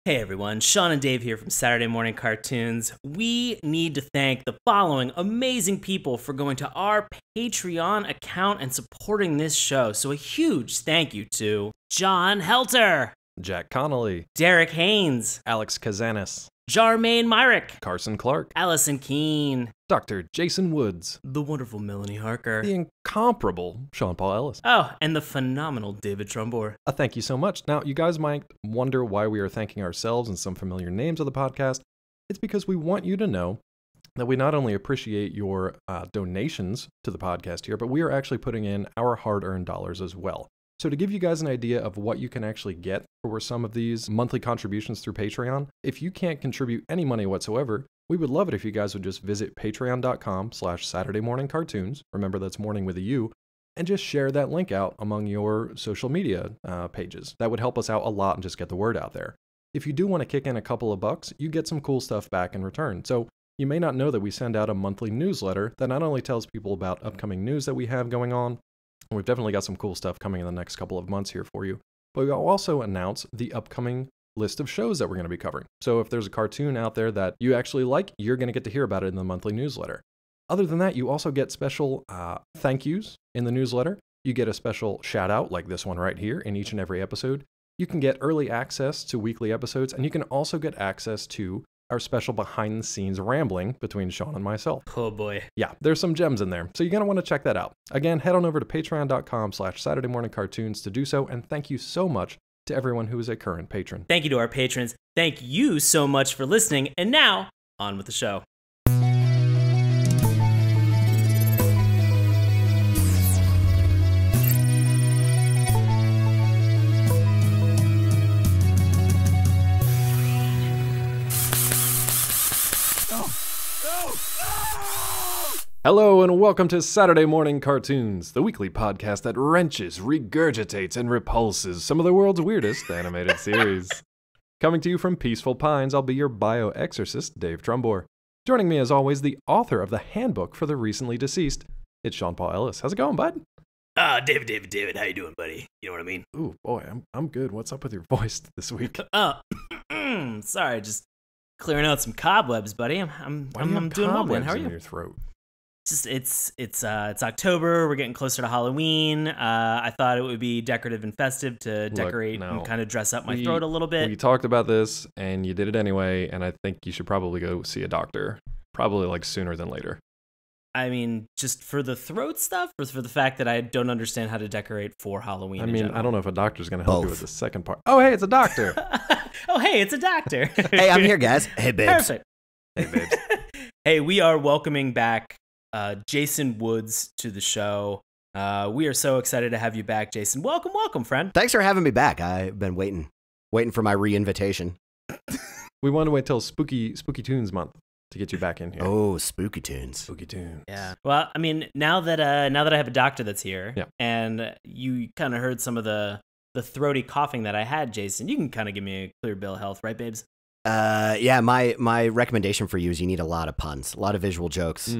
Hey everyone, Sean and Dave here from Saturday Morning Cartoons. We need to thank the following amazing people for going to our Patreon account and supporting this show. So a huge thank you to John Helter, Jack Connolly, Derek Haynes, Alex Kazanis, Jarmaine Myrick, Carson Clark, Allison Keene, Dr. Jason Woods, the wonderful Melanie Harker, the incomparable Sean Paul Ellis. Oh, and the phenomenal David Trumbore. Thank you so much. Now, you guys might wonder why we are thanking ourselves and some familiar names of the podcast. It's because we want you to know that we not only appreciate your donations to the podcast here, but we are actually putting in our hard-earned dollars as well. So to give you guys an idea of what you can actually get for some of these monthly contributions through Patreon, if you can't contribute any money whatsoever, we would love it if you guys would just visit patreon.com/SaturdayMorningCartoons. Remember, that's morning with a U, and just share that link out among your social media pages. That would help us out a lot and just get the word out there. If you do want to kick in a couple of bucks, you get some cool stuff back in return. So you may not know that we send out a monthly newsletter that not only tells people about upcoming news that we have going on, and we've definitely got some cool stuff coming in the next couple of months here for you, but we'll also announce the upcoming list of shows that we're going to be covering. So if there's a cartoon out there that you actually like, you're going to get to hear about it in the monthly newsletter. Other than that, you also get special thank yous in the newsletter. You get a special shout out like this one right here in each and every episode. You can get early access to weekly episodes, and you can also get access to our special behind the scenes rambling between Sean and myself. Oh boy. Yeah, there's some gems in there. So you're going to want to check that out. Again, head on over to patreon.com/SaturdayMorningCartoons to do so. And thank you so much to everyone who is a current patron. Thank you to our patrons. Thank you so much for listening. And now, on with the show. Hello and welcome to Saturday Morning Cartoons, the weekly podcast that wrenches, regurgitates, and repulses some of the world's weirdest animated series. Coming to you from Peaceful Pines, I'll be your bioexorcist, Dave Trumbore. Joining me as always, the author of the handbook for the recently deceased, it's Sean Paul Ellis. How's it going, bud? David, how you doing, buddy? You know what I mean? Ooh, boy, I'm good. What's up with your voice this week? Sorry, just clearing out some cobwebs, buddy. I'm doing well, man. How are you? In your throat? It's October. We're getting closer to Halloween. I thought it would be decorative and festive to decorate and kind of dress up my throat a little bit. We talked about this, and you did it anyway. And I think you should probably go see a doctor, probably like sooner than later. I mean, just for the throat stuff, or for the fact that I don't understand how to decorate for Halloween. I mean, I don't know if a doctor's going to help you with the second part. Oh, hey, it's a doctor. Oh, hey, it's a doctor. Hey, I'm here, guys. Hey, babes. Perfect. Hey, babes. Hey, we are welcoming back Jason Woods to the show. We are so excited to have you back, Jason. Welcome, friend. Thanks for having me back. I've been waiting for my re-invitation. We want to wait till Spooky Tunes month to get you back in here. Oh, Spooky Tunes. Spooky Tunes. Yeah. Well, I mean, now that I have a doctor that's here, yeah, and you kind of heard some of the throaty coughing that I had, Jason, you can kind of give me a clear bill of health, right, babes? Yeah. My recommendation for you is you need a lot of puns, a lot of visual jokes.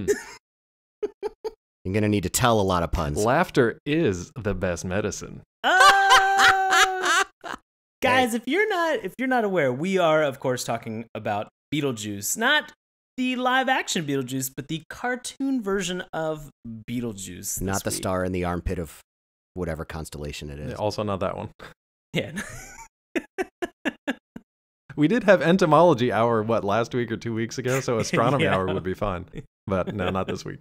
You're gonna need to tell a lot of puns. Laughter is the best medicine. Guys, if you're not aware, we are of course talking about Beetlejuice, not the live action Beetlejuice, but the cartoon version of Beetlejuice. Not the star in the armpit of whatever constellation it is. Yeah, also not that one. Yeah. We did have entomology hour, last week or 2 weeks ago, so astronomy hour would be fine. But no, not this week.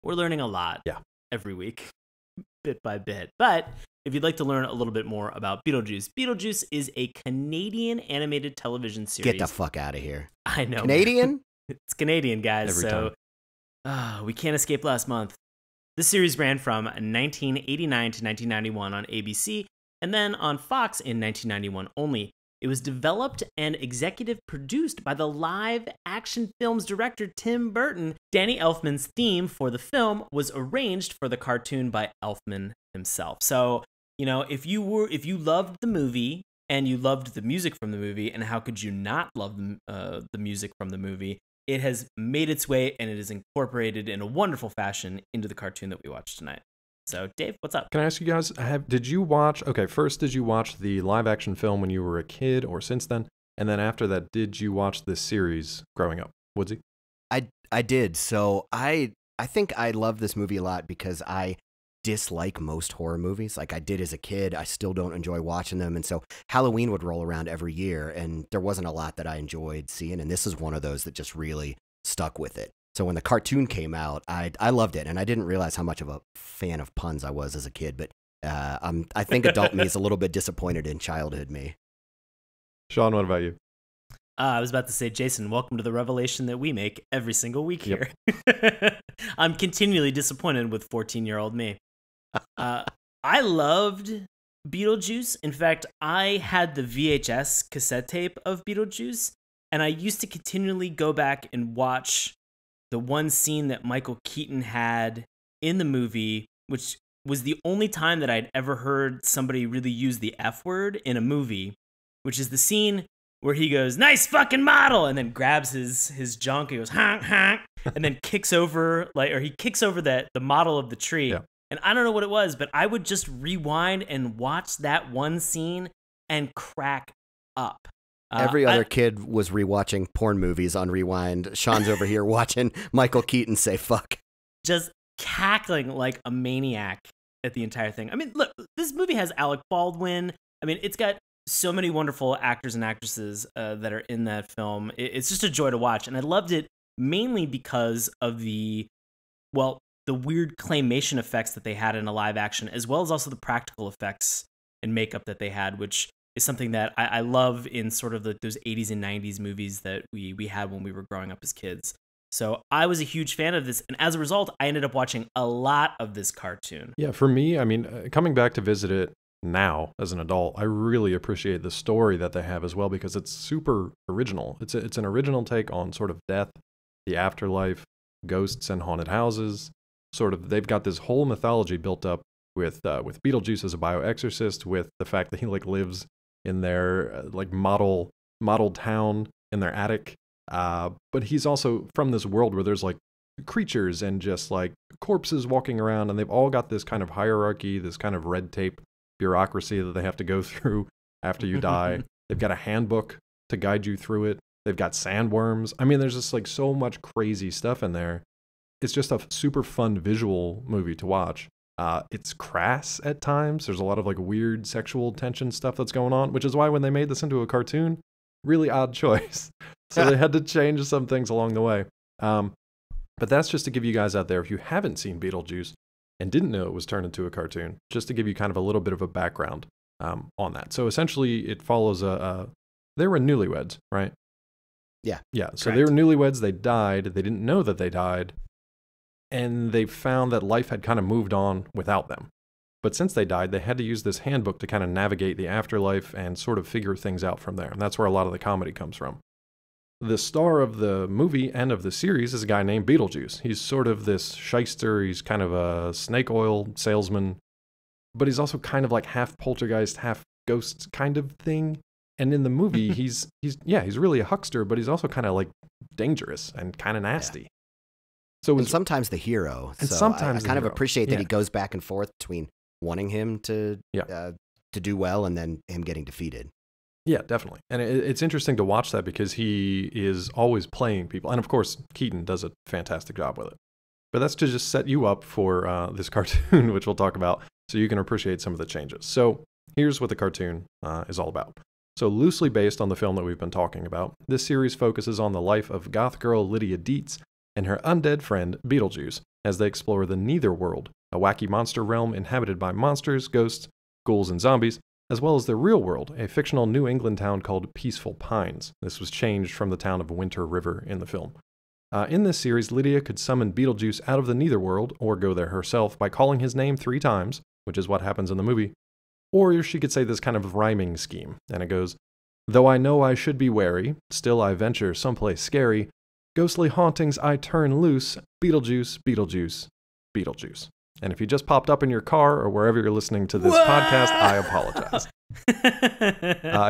We're learning a lot every week, bit by bit. But if you'd like to learn a little bit more about Beetlejuice, Beetlejuice is a Canadian animated television series. Get the fuck out of here. I know. Canadian? It's Canadian, guys. Every time. We can't escape last month. This series ran from 1989 to 1991 on ABC, and then on Fox in 1991 only. It was developed and executive produced by the live-action film's director, Tim Burton. Danny Elfman's theme for the film was arranged for the cartoon by Elfman himself. So, you know, if you loved the movie and you loved the music from the movie, and how could you not love the music from the movie, it has made its way and it is incorporated in a wonderful fashion into the cartoon that we watched tonight. So, Dave, what's up? Can I ask you guys, did you watch the live action film when you were a kid or since then? And then after that, did you watch this series growing up, Woodsy? I did. So I think I love this movie a lot because I dislike most horror movies. Like I did as a kid. I still don't enjoy watching them. And so Halloween would roll around every year and there wasn't a lot that I enjoyed seeing. And this is one of those that just really stuck with it. So when the cartoon came out, I loved it. And I didn't realize how much of a fan of puns I was as a kid. But I think adult me is a little bit disappointed in childhood me. Sean, what about you? I was about to say, Jason, welcome to the revelation that we make every single week here. I'm continually disappointed with 14-year-old me. I loved Beetlejuice. In fact, I had the VHS cassette tape of Beetlejuice, and I used to continually go back and watch the one scene that Michael Keaton had in the movie, which was the only time that I'd ever heard somebody really use the F word in a movie, which is the scene where he goes, "Nice fucking model," and then grabs his junk, he goes, "Honk, honk," and then kicks over, he kicks over the model of the tree. Yeah. And I don't know what it was, but I would just rewind and watch that one scene and crack up. Every other kid was rewatching porn movies on Rewind. Sean's over here watching Michael Keaton say fuck. Just cackling like a maniac at the entire thing. I mean, look, this movie has Alec Baldwin. I mean, it's got so many wonderful actors and actresses that are in that film. It's just a joy to watch. And I loved it mainly because of the weird claymation effects that they had in a live action, as well as also the practical effects and makeup that they had, which is something that I love in sort of those 80s and 90s movies that we had when we were growing up as kids. So I was a huge fan of this. And as a result, I ended up watching a lot of this cartoon. Yeah, for me, I mean, coming back to visit it now as an adult, I really appreciate the story that they have as well because it's super original. It's an original take on sort of death, the afterlife, ghosts and haunted houses. Sort of, they've got this whole mythology built up with Beetlejuice as a bioexorcist, with the fact that he lives in their model town in their attic. But he's also from this world where there's creatures and just corpses walking around, and they've all got this kind of hierarchy, this kind of red tape bureaucracy that they have to go through after you die. They've got a handbook to guide you through it. They've got sandworms. I mean, there's just so much crazy stuff in there. It's just a super fun visual movie to watch. It's crass at times. There's a lot of weird sexual tension stuff that's going on, which is why when they made this into a cartoon, really odd choice. So they had to change some things along the way. But that's just to give you guys out there, if you haven't seen Beetlejuice and didn't know it was turned into a cartoon, just to give you kind of a little bit of a background on that. So essentially it follows they were newlyweds, right? Yeah. Yeah. So they were newlyweds. They died. They didn't know that they died. And they found that life had kind of moved on without them. But since they died, they had to use this handbook to kind of navigate the afterlife and sort of figure things out from there. And that's where a lot of the comedy comes from. The star of the movie and of the series is a guy named Beetlejuice. He's sort of this shyster. He's kind of a snake oil salesman. But he's also kind of half poltergeist, half ghost kind of thing. And in the movie, he's really a huckster, but he's also kind of dangerous and kind of nasty. Yeah. So and sometimes the hero. And so sometimes I kind of appreciate that he goes back and forth between wanting him to do well and then him getting defeated. Yeah, definitely. And it's interesting to watch that because he is always playing people. And of course, Keaton does a fantastic job with it. But that's to just set you up for this cartoon, which we'll talk about, so you can appreciate some of the changes. So here's what the cartoon is all about. So loosely based on the film that we've been talking about, this series focuses on the life of goth girl Lydia Dietz and her undead friend Beetlejuice as they explore the Netherworld, a wacky monster realm inhabited by monsters, ghosts, ghouls, and zombies, as well as the real world, a fictional New England town called Peaceful Pines. This was changed from the town of Winter River in the film. In this series, Lydia could summon Beetlejuice out of the Netherworld, or go there herself, by calling his name 3 times, which is what happens in the movie. Or she could say this kind of rhyming scheme, and it goes, "Though I know I should be wary, still I venture someplace scary. Ghostly hauntings I turn loose, Beetlejuice, Beetlejuice, Beetlejuice." And if you just popped up in your car or wherever you're listening to this podcast, I apologize.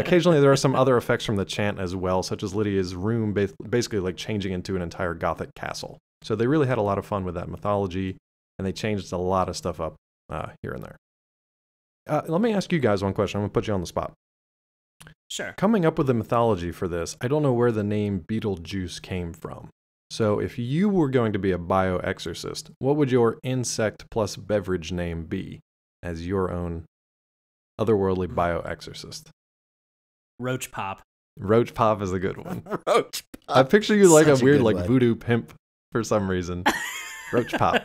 Occasionally there are some other effects from the chant as well, such as Lydia's room basically changing into an entire gothic castle. So they really had a lot of fun with that mythology, and they changed a lot of stuff up here and there. Let me ask you guys one question. I'm going to put you on the spot. Sure. Coming up with the mythology for this, I don't know where the name Beetlejuice came from. So if you were going to be a bioexorcist, what would your insect plus beverage name be as your own otherworldly bioexorcist? Roach Pop. Roach Pop is a good one. Roach Pop. I picture you like Such a weird good like one. voodoo pimp for some reason. Roach Pop.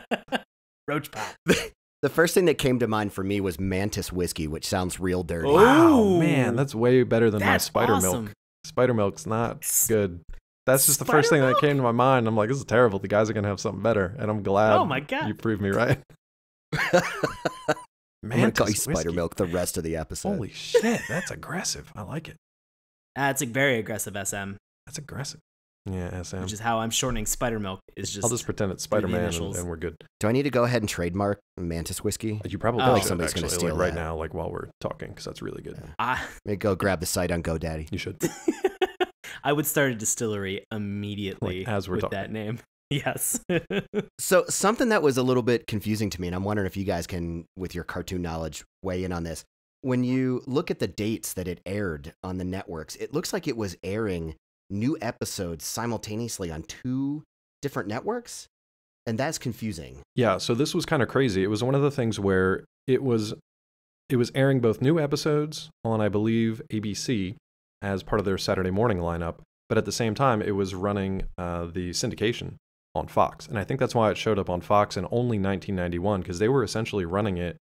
Roach Pop. The first thing that came to mind for me was Mantis whiskey, which sounds real dirty. Oh. Wow, Ooh. man, that's way better than my That's spider awesome. milk. Spider milk's not good. That's just the first thing that came to my mind. I'm like, this is terrible. The guys are gonna have something better, and I'm glad. Oh my God. You proved me right. I'm going to call you Mantis Spider whiskey. Milk the rest of the episode. Holy shit, that's aggressive. I like it. It's a very aggressive SM, That's aggressive. Yeah, SM. which is how I'm shortening Spider Milk. Is just I'll just pretend it's Spider-Man initials. and we're good. Do I need to go ahead and trademark Mantis whiskey? You probably Oh. should Somebody's gonna actually, steal like, right that. now, like while we're talking, because that's really good. Maybe go grab the site on GoDaddy. You should. I would start a distillery immediately Like, as we're with talking. that name. Yes. So something that was a little bit confusing to me, and I'm wondering if you guys can, with your cartoon knowledge, weigh in on this. When you look at the dates that it aired on the networks, it looks like it was airing new episodes simultaneously on 2 different networks, and that's confusing. Yeah, so this was kind of crazy. It was one of the things where it was airing both new episodes on, I believe, ABC as part of their Saturday morning lineup, but at the same time, it was running the syndication on Fox. And I think that's why it showed up on Fox in only 1991, because they were essentially running it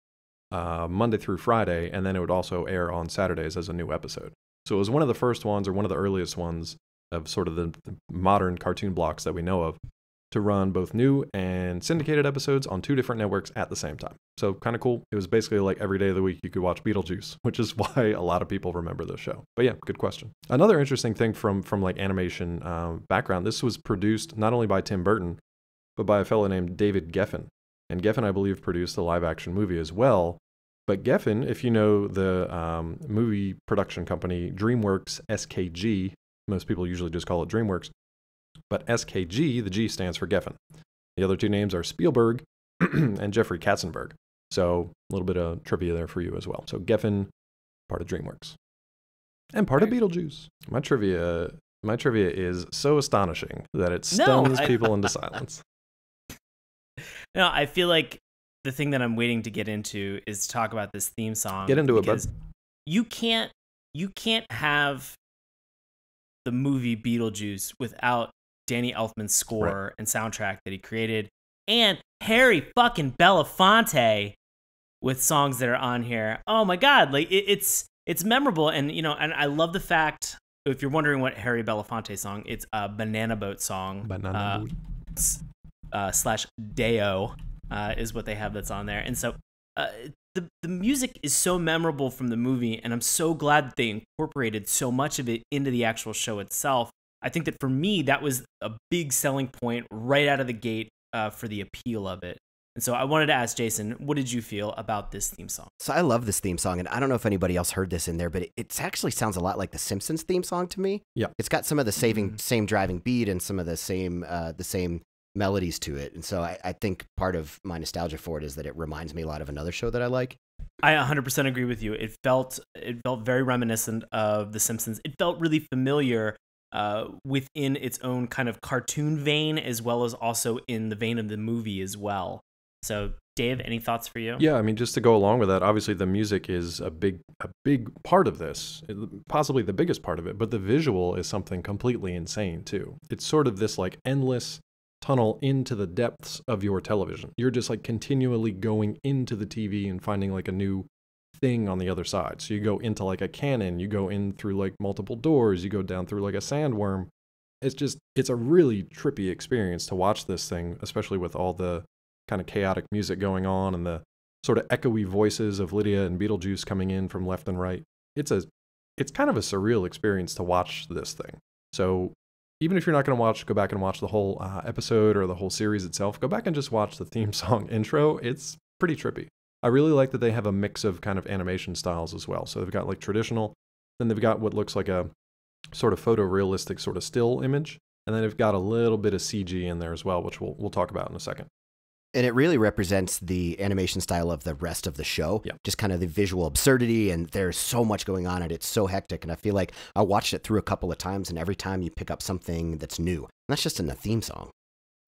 Monday through Friday, and then it would also air on Saturdays as a new episode. So it was one of the first ones, or one of the earliest ones, of sort of the modern cartoon blocks that we know of, to run both new and syndicated episodes on 2 different networks at the same time. So kind of cool. It was basically like every day of the week you could watch Beetlejuice, which is why a lot of people remember this show. But yeah, good question. Another interesting thing from like animation background, this was produced not only by Tim Burton, but by a fellow named David Geffen. And Geffen, I believe, produced the live action movie as well. But Geffen, if you know the movie production company DreamWorks SKG, most people usually just call it DreamWorks, but SKG, the G stands for Geffen. The other 2 names are Spielberg and Jeffrey Katzenberg. So a little bit of trivia there for you as well. So Geffen, part of DreamWorks. And part of Beetlejuice. My trivia is so astonishing that it stuns people into silence. No, I feel like the thing that I'm waiting to get into is to talk about this theme song. Get into it, bud. because you can't have the movie Beetlejuice without Danny Elfman's score and soundtrack that he created, and Harry fucking Belafonte with songs that are on here. Oh my God, like it's memorable, and and I love the fact. If you're wondering what Harry Belafonte song, it's a Banana Boat song. Banana Boat. Slash Deo is what they have that's on there, and so the music is so memorable from the movie, and I'm so glad that they incorporated so much of it into the actual show itself. I think that for me, that was a big selling point right out of the gate for the appeal of it. And so I wanted to ask Jason, what did you feel about this theme song? So I love this theme song, and I don't know if anybody else heard this in there, but it actually sounds a lot like the Simpsons theme song to me. Yeah. It's got some of the same driving beat and some of the same melodies to it. And so I think part of my nostalgia for it is that it reminds me a lot of another show that I like. I 100% agree with you. It felt very reminiscent of The Simpsons. It felt really familiar within its own kind of cartoon vein, as well as also in the vein of the movie as well. So, Dave, any thoughts for you? Yeah, I mean, just to go along with that, obviously the music is a big part of this, possibly the biggest part of it, but the visual is something completely insane too. It's sort of this like endless tunnel into the depths of your television. You're just like continually going into the TV and finding like a new thing on the other side. So you go into like a cannon, you go in through like multiple doors, you go down through like a sandworm. It's a really trippy experience to watch this thing, especially with all the kind of chaotic music going on and the sort of echoey voices of Lydia and Beetlejuice coming in from left and right. It's kind of a surreal experience to watch this thing. So even if you're not going to go back and watch the whole episode or the whole series itself, go back and just watch the theme song intro. It's pretty trippy. I really like that they have a mix of kind of animation styles as well. So they've got like traditional, then they've got what looks like a sort of photorealistic sort of still image, and then they've got a little bit of CG in there as well, which we'll talk about in a second. And it really represents the animation style of the rest of the show. Yeah. Just kind of the visual absurdity, and there's so much going on, and it's so hectic. And I feel like I watched it through a couple of times, and every time you pick up something that's new. And that's just in the theme song.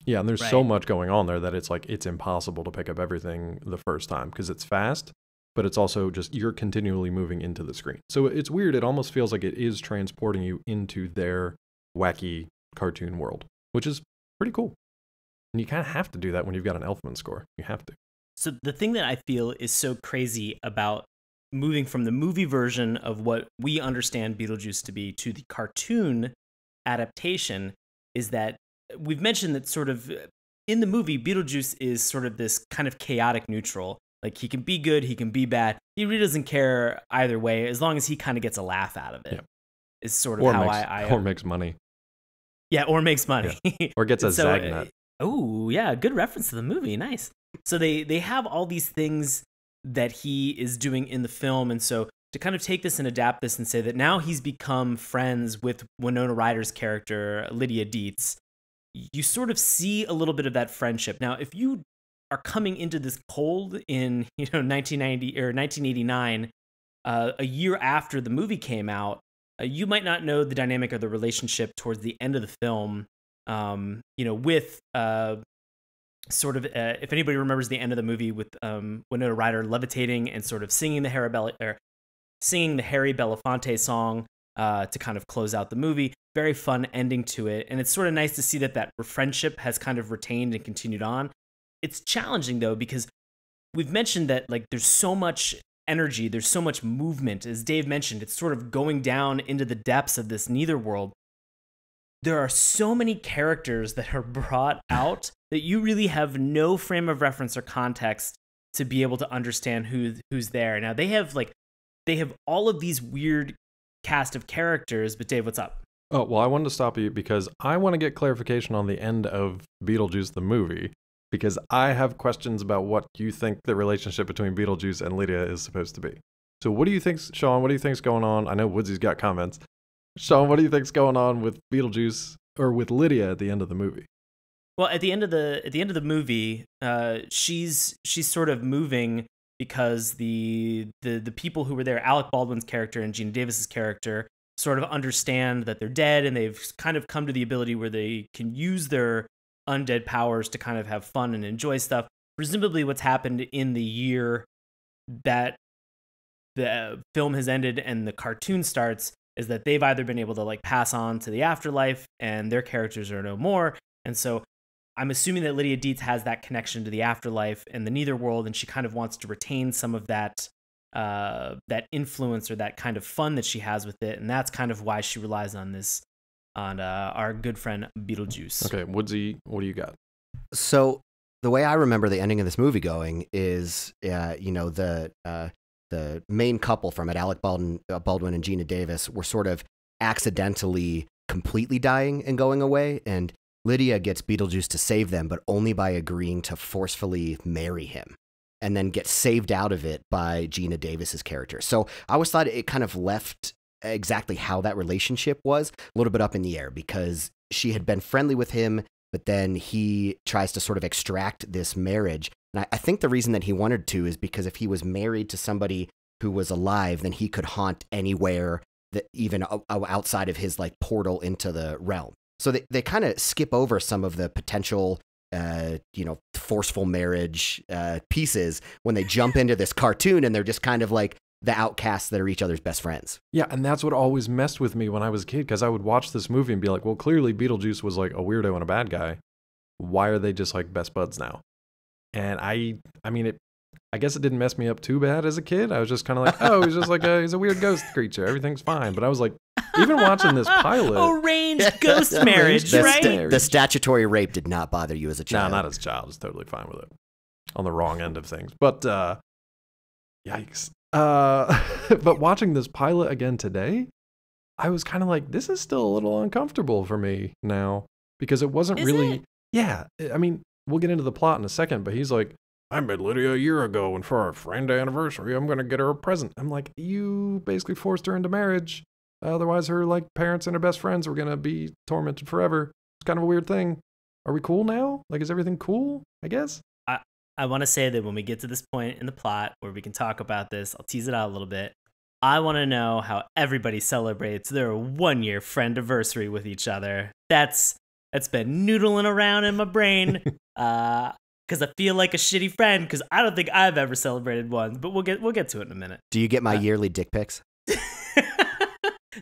Yeah, and there's so much going on there that it's like it's impossible to pick up everything the first time because it's fast, but it's also just you're continually moving into the screen. So it's weird. It almost feels like it is transporting you into their wacky cartoon world, which is pretty cool. And you kind of have to do that when you've got an Elfman score. You have to. So the thing that I feel is so crazy about moving from the movie version of what we understand Beetlejuice to be to the cartoon adaptation is that we've mentioned that sort of in the movie, Beetlejuice is sort of this kind of chaotic neutral. Like he can be good, he can be bad. He really doesn't care either way as long as he kind of gets a laugh out of it. Yeah. Is sort of how I or makes money. Yeah, or makes money. Yeah. Or gets a Zagnut. Oh, yeah, good reference to the movie. Nice. So they have all these things that he is doing in the film. And so to kind of take this and adapt this and say that now he's become friends with Winona Ryder's character, Lydia Dietz, you sort of see a little bit of that friendship. Now, if you are coming into this cold in 1990 or 1989, a year after the movie came out, you might not know the dynamic of the relationship towards the end of the film. With sort of if anybody remembers the end of the movie with Winona Ryder levitating and sort of singing the Harry Belafonte song to kind of close out the movie. Very fun ending to it, and it's sort of nice to see that friendship has kind of retained and continued on. It's challenging though because we've mentioned that like there's so much energy, there's so much movement. As Dave mentioned, it's sort of going down into the depths of this netherworld. There are so many characters that are brought out that you really have no frame of reference or context to be able to understand who's there. Now they have all of these weird cast of characters, but Dave, what's up? Oh, well, I wanted to stop you because I want to get clarification on the end of Beetlejuice the movie, because I have questions about what you think the relationship between Beetlejuice and Lydia is supposed to be. So what do you think, Sean? What do you think's going on? I know Woodsy's got comments. Sean, what do you think's going on with Beetlejuice or with Lydia at the end of the movie? Well, at the end of the movie, she's sort of moving because the people who were there, Alec Baldwin's character and Gina Davis's character, sort of understand that they're dead, and they've kind of come to the ability where they can use their undead powers to kind of have fun and enjoy stuff. Presumably, what's happened in the year that the film has ended and the cartoon starts is that they've either been able to like pass on to the afterlife and their characters are no more. And so I'm assuming that Lydia Dietz has that connection to the afterlife and the netherworld, and she kind of wants to retain some of that influence or that kind of fun that she has with it. And that's kind of why she relies on our good friend Beetlejuice. Okay, Woodsy, what do you got? So the way I remember the ending of this movie going is, the main couple from it, Alec Baldwin and Gina Davis, were sort of accidentally completely dying and going away, and Lydia gets Beetlejuice to save them, but only by agreeing to forcefully marry him, and then gets saved out of it by Gina Davis's character. So I always thought it kind of left exactly how that relationship was a little bit up in the air, because she had been friendly with him, but then he tries to sort of extract this marriage. And I think the reason that he wanted to is because if he was married to somebody who was alive, then he could haunt anywhere that even outside of his like portal into the realm. So they kind of skip over some of the potential, forceful marriage pieces when they jump into this cartoon, and they're just kind of like the outcasts that are each other's best friends. Yeah, and that's what always messed with me when I was a kid, because I would watch this movie and be like, well, clearly Beetlejuice was like a weirdo and a bad guy. Why are they just like best buds now? And I guess it didn't mess me up too bad as a kid. I was just kind of like, oh, he's just like he's a weird ghost creature. Everything's fine. But I was like, even watching this pilot. Arranged ghost marriage, right? The statutory rape did not bother you as a child. No, not as a child. I was totally fine with it. On the wrong end of things. But, yikes. But watching this pilot again today, I was kind of like, this is still a little uncomfortable for me now. Because it wasn't really. Yeah. I mean, we'll get into the plot in a second, but he's like, I met Lydia a year ago, and for our friend anniversary, I'm going to get her a present. I'm like, you basically forced her into marriage. Otherwise, her like parents and her best friends were going to be tormented forever. It's kind of a weird thing. Are we cool now? Like, is everything cool, I guess? I want to say that when we get to this point in the plot where we can talk about this, I'll tease it out a little bit. I want to know how everybody celebrates their 1-year friendiversary with each other. That's been noodling around in my brain because I feel like a shitty friend because I don't think I've ever celebrated one. But we'll get to it in a minute. Do you get my yearly dick pics?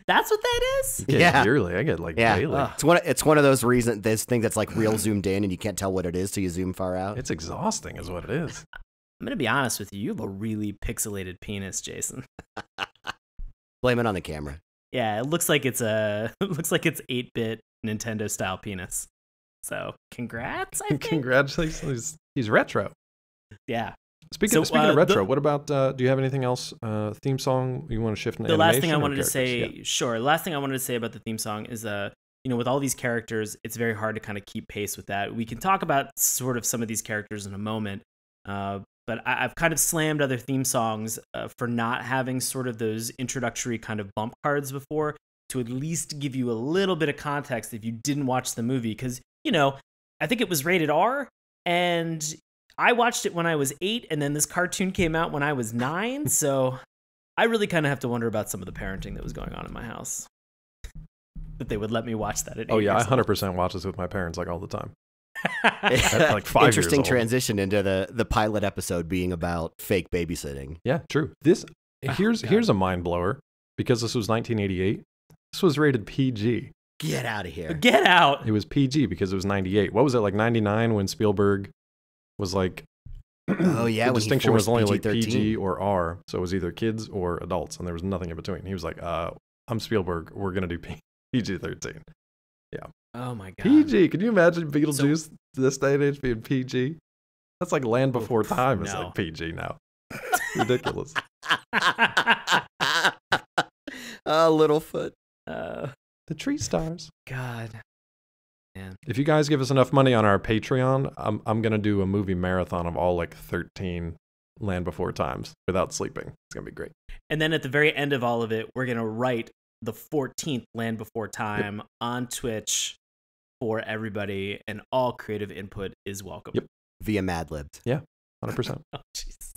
That's what that is? Yeah, yearly. I get like daily. It's one of those reasons. This thing that's like real zoomed in, and you can't tell what it is till you zoom far out. It's exhausting, is what it is. I'm gonna be honest with you. You have a really pixelated penis, Jason. Blame it on the camera. Yeah, it looks like it's 8-bit Nintendo style penis. So congrats. I think. Congratulations. He's retro. Yeah. Speaking of retro, what about, do you have anything else, theme song you want to shift into the animation? last thing I wanted to say, Yeah. sure. The last thing I wanted to say about the theme song is, with all these characters, it's very hard to kind of keep pace with that. We can talk about sort of some of these characters in a moment, but I've kind of slammed other theme songs for not having sort of those introductory kind of bump cards before to at least give you a little bit of context if you didn't watch the movie. Because, I think it was rated R, and I watched it when I was 8, and then this cartoon came out when I was 9, so I really kind of have to wonder about some of the parenting that was going on in my house. That they would let me watch that at 8 Oh, yeah, I years old. 100% watch this with my parents like all the time. That's like 5 years Interesting old. transition into the pilot episode being about fake babysitting. Yeah, true. Here's a mind blower. Because this was 1988, this was rated PG. Get out of here. Get out. It was PG because it was 98. What was it, like 99 when Spielberg was like, oh, yeah, the when he distinction was forced only like PG-13. PG or R, so it was either kids or adults, and there was nothing in between. He was like, I'm Spielberg, we're going to do PG-13. Yeah. Oh, my God. PG. Can you imagine Beetlejuice this day and age being PG? That's like Land Before Time is like PG now. Ridiculous. Littlefoot. The Tree Stars. God. Man. If you guys give us enough money on our Patreon, I'm going to do a movie marathon of all like 13 Land Before Times without sleeping. It's going to be great. And then at the very end of all of it, we're going to write the 14th Land Before Time on Twitch for everybody, and all creative input is welcome. Yep. Via Mad Libs. Yeah, 100%. Oh, Jesus.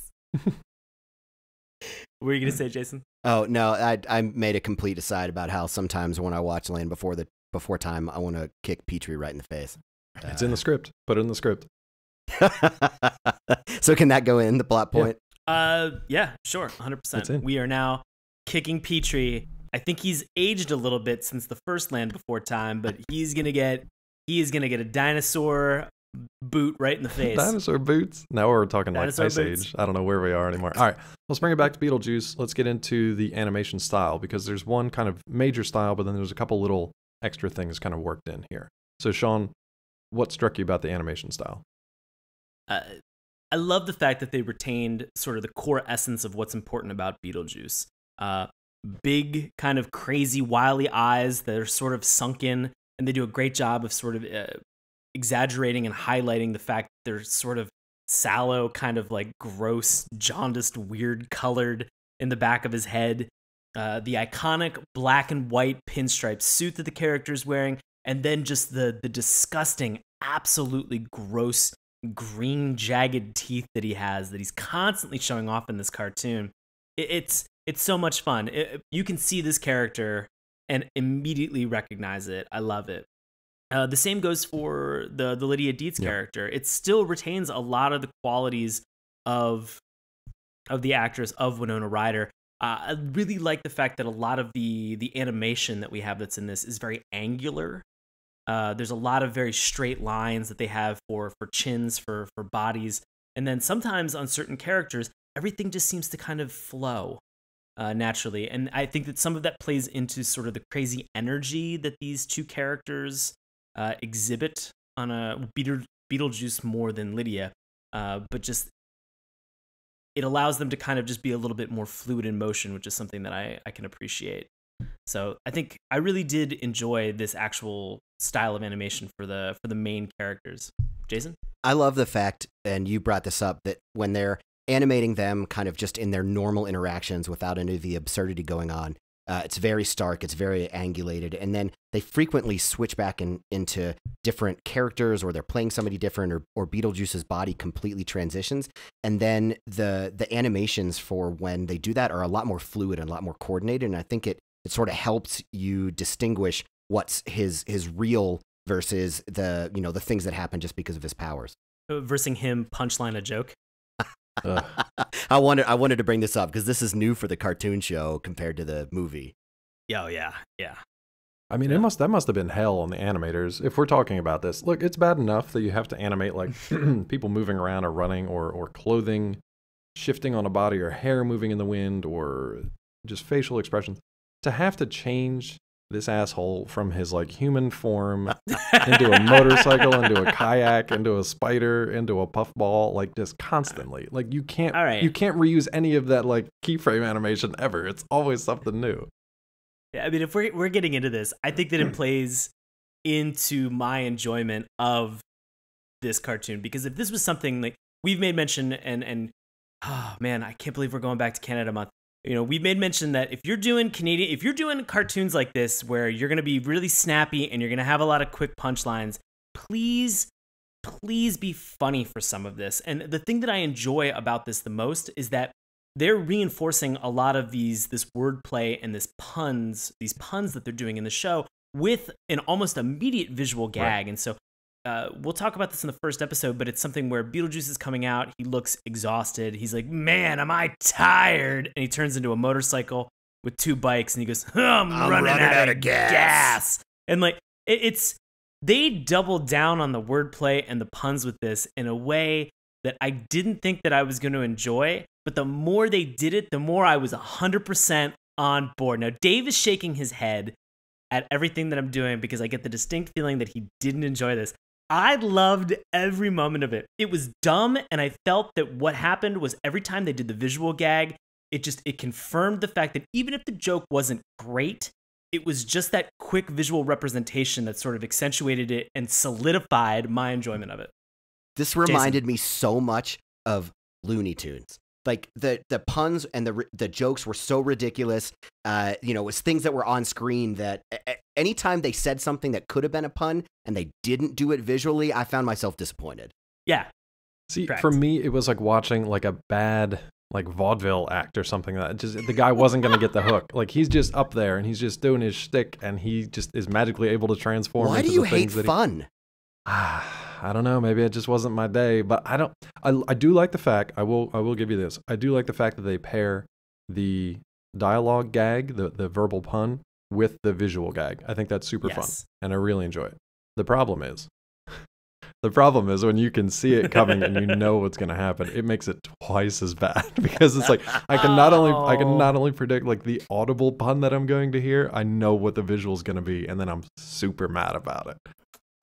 What were you going to say, Jason? Oh, no, I made a complete aside about how sometimes when I watch Land Before Time, I want to kick Petrie right in the face. It's in the script. Put it in the script. So can that go in the plot point? Yeah, sure, 100%. We are now kicking Petrie. I think he's aged a little bit since the first Land Before Time, but he is gonna get a dinosaur boot right in the face. Dinosaur boots. Now we're talking Dinosaur like Ice boots. Age. I don't know where we are anymore. All right, let's bring it back to Beetlejuice. Let's get into the animation style, because there's one kind of major style, but then there's a couple little extra things kind of worked in here. So Sean, what struck you about the animation style? I love the fact that they retained sort of the core essence of what's important about Beetlejuice. Big, kind of crazy, wily eyes that are sort of sunken, and they do a great job of sort of exaggerating and highlighting the fact that they're sort of sallow, kind of like gross, jaundiced, weird colored in the back of his head. The iconic black and white pinstripe suit that the character's wearing, and then just the disgusting, absolutely gross green jagged teeth that he has that he's constantly showing off in this cartoon. It's so much fun. You can see this character and immediately recognize it. I love it. The same goes for the Lydia Dietz character. It still retains a lot of the qualities of the actress of Winona Ryder. I really like the fact that a lot of the animation that we have that's in this is very angular. There's a lot of very straight lines that they have for chins, for bodies. And then sometimes on certain characters, everything just seems to kind of flow naturally. And I think that some of that plays into sort of the crazy energy that these two characters exhibit on a Beetlejuice more than Lydia. But just it allows them to kind of just be a little bit more fluid in motion, which is something that I can appreciate. So I think I really did enjoy this actual style of animation for the main characters. Jason? I love the fact, and you brought this up, that when they're animating them kind of just in their normal interactions without any of the absurdity going on, It's very stark. It's very angulated. And then they frequently switch back into different characters, or they're playing somebody different, or Beetlejuice's body completely transitions. And then the animations for when they do that are a lot more fluid and a lot more coordinated. And I think it sort of helps you distinguish what's his real versus the things that happen just because of his powers. Versing him punchline a joke. I wanted to bring this up because this is new for the cartoon show compared to the movie. Oh yeah. I mean, that must have been hell on the animators. If we're talking about this, look, it's bad enough that you have to animate like people moving around or running or clothing shifting on a body, or hair moving in the wind, or just facial expressions. To have to change this asshole from his like human form into a motorcycle, into a kayak, into a spider, into a puffball, like just constantly. Like you can't reuse any of that like keyframe animation ever. It's always something new. Yeah, I mean, if we're getting into this, I think that it plays into my enjoyment of this cartoon, because if this was something like we've made mention, and oh man, I can't believe we're going back to Canada Month. We've made mention that if you're doing cartoons like this, where you're going to be really snappy and you're going to have a lot of quick punchlines, please be funny for some of this. And the thing that I enjoy about this the most is that they're reinforcing a lot of this wordplay and these puns that they're doing in the show with an almost immediate visual gag. Right. And so we'll talk about this in the first episode, but it's something where Beetlejuice is coming out. He looks exhausted. He's like, man, am I tired? And he turns into a motorcycle with two bikes, and he goes, I'm running out of gas. And like, they doubled down on the wordplay and the puns with this in a way that I didn't think that I was going to enjoy. But the more they did it, the more I was 100% on board. Now, Dave is shaking his head at everything that I'm doing because I get the distinct feeling that he didn't enjoy this. I loved every moment of it. It was dumb, and I felt that what happened was every time they did the visual gag, it confirmed the fact that even if the joke wasn't great, it was just that quick visual representation that sort of accentuated it and solidified my enjoyment of it. This reminded me so much of Looney Tunes. Like the puns and the jokes were so ridiculous. It was things that were on screen that anytime they said something that could have been a pun and they didn't do it visually, I found myself disappointed. Yeah. See, correct. For me, it was like watching like a bad like vaudeville act or something that just the guy wasn't going to get the hook. Like he's just up there and he's just doing his shtick and he just is magically able to transform. Why into do you the things hate fun? I don't know. Maybe it just wasn't my day, but I do like the fact, I will give you this. I do like the fact that they pair the dialogue gag, the verbal pun, with the visual gag. I think that's super fun, and I really enjoy it. The problem is when you can see it coming and you know what's going to happen, it makes it twice as bad because it's like I can not only predict like the audible pun that I'm going to hear, I know what the visual is going to be, and then I'm super mad about it.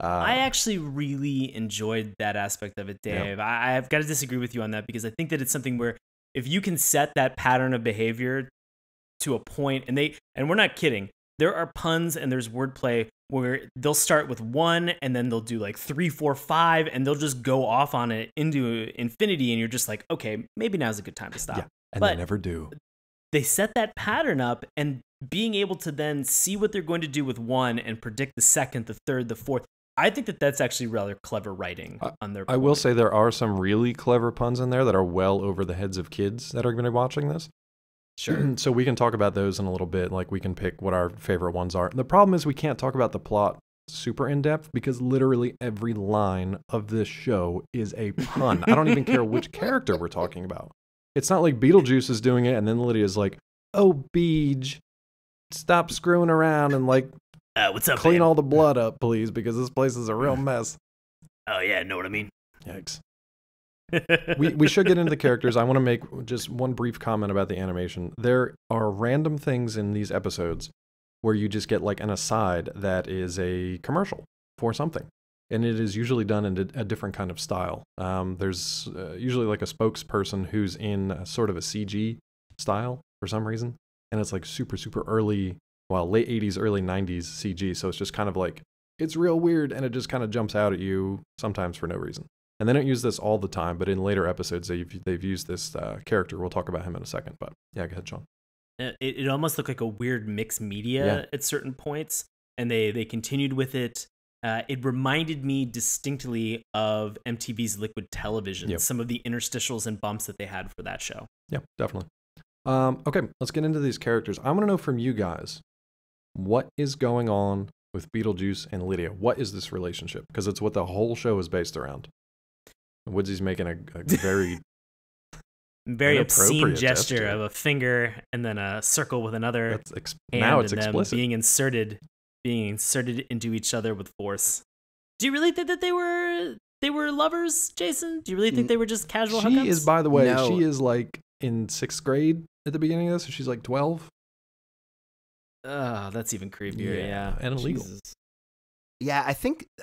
I actually really enjoyed that aspect of it, Dave. Yeah. I've got to disagree with you on that because I think that it's something where if you can set that pattern of behavior to a point, and we're not kidding, there are puns and there's wordplay where they'll start with one and then they'll do like 3, 4, 5, and they'll just go off on it into infinity, and you're just like, okay, maybe now's a good time to stop. Yeah, and they never do. They set that pattern up, and being able to then see what they're going to do with one and predict the second, the third, the fourth. I think that that's actually rather clever writing on their part. I will say there are some really clever puns in there that are well over the heads of kids that are going to be watching this. Sure. So we can talk about those in a little bit. Like we can pick what our favorite ones are. The problem is we can't talk about the plot super in depth because literally every line of this show is a pun. I don't even care which character we're talking about. It's not like Beetlejuice is doing it and then Lydia's like, oh, Beej, stop screwing around and like, what's up, clean man? all the blood up, please, because this place is a real mess. Oh, yeah, know what I mean? Yikes. we should get into the characters. I want to make just one brief comment about the animation. There are random things in these episodes where you just get like an aside that is a commercial for something. And it is usually done in a different kind of style. There's usually like a spokesperson who's in sort of a CG style for some reason. And it's like super, super early, late 80s, early 90s CG. So it's just kind of like, it's real weird. And it just kind of jumps out at you sometimes for no reason. And they don't use this all the time, but in later episodes, they've used this character. We'll talk about him in a second. But yeah, go ahead, Sean. It almost looked like a weird mixed media at certain points, and they continued with it. It reminded me distinctly of MTV's Liquid Television, some of the interstitials and bumps that they had for that show. Yeah, definitely. Okay, let's get into these characters. I want to know from you guys, what is going on with Beetlejuice and Lydia? What is this relationship? Because it's what the whole show is based around. Woodsy's making a very obscene gesture of a finger and then a circle with another hand, now it's and explicit. them being inserted into each other with force. Do you really think that they were lovers, Jason? Do you really think they were just casual hookups? She is, by the way, she is like in 6th grade at the beginning of this, so she's like 12. Oh, that's even creepier. Yeah. And illegal. Jesus. Yeah,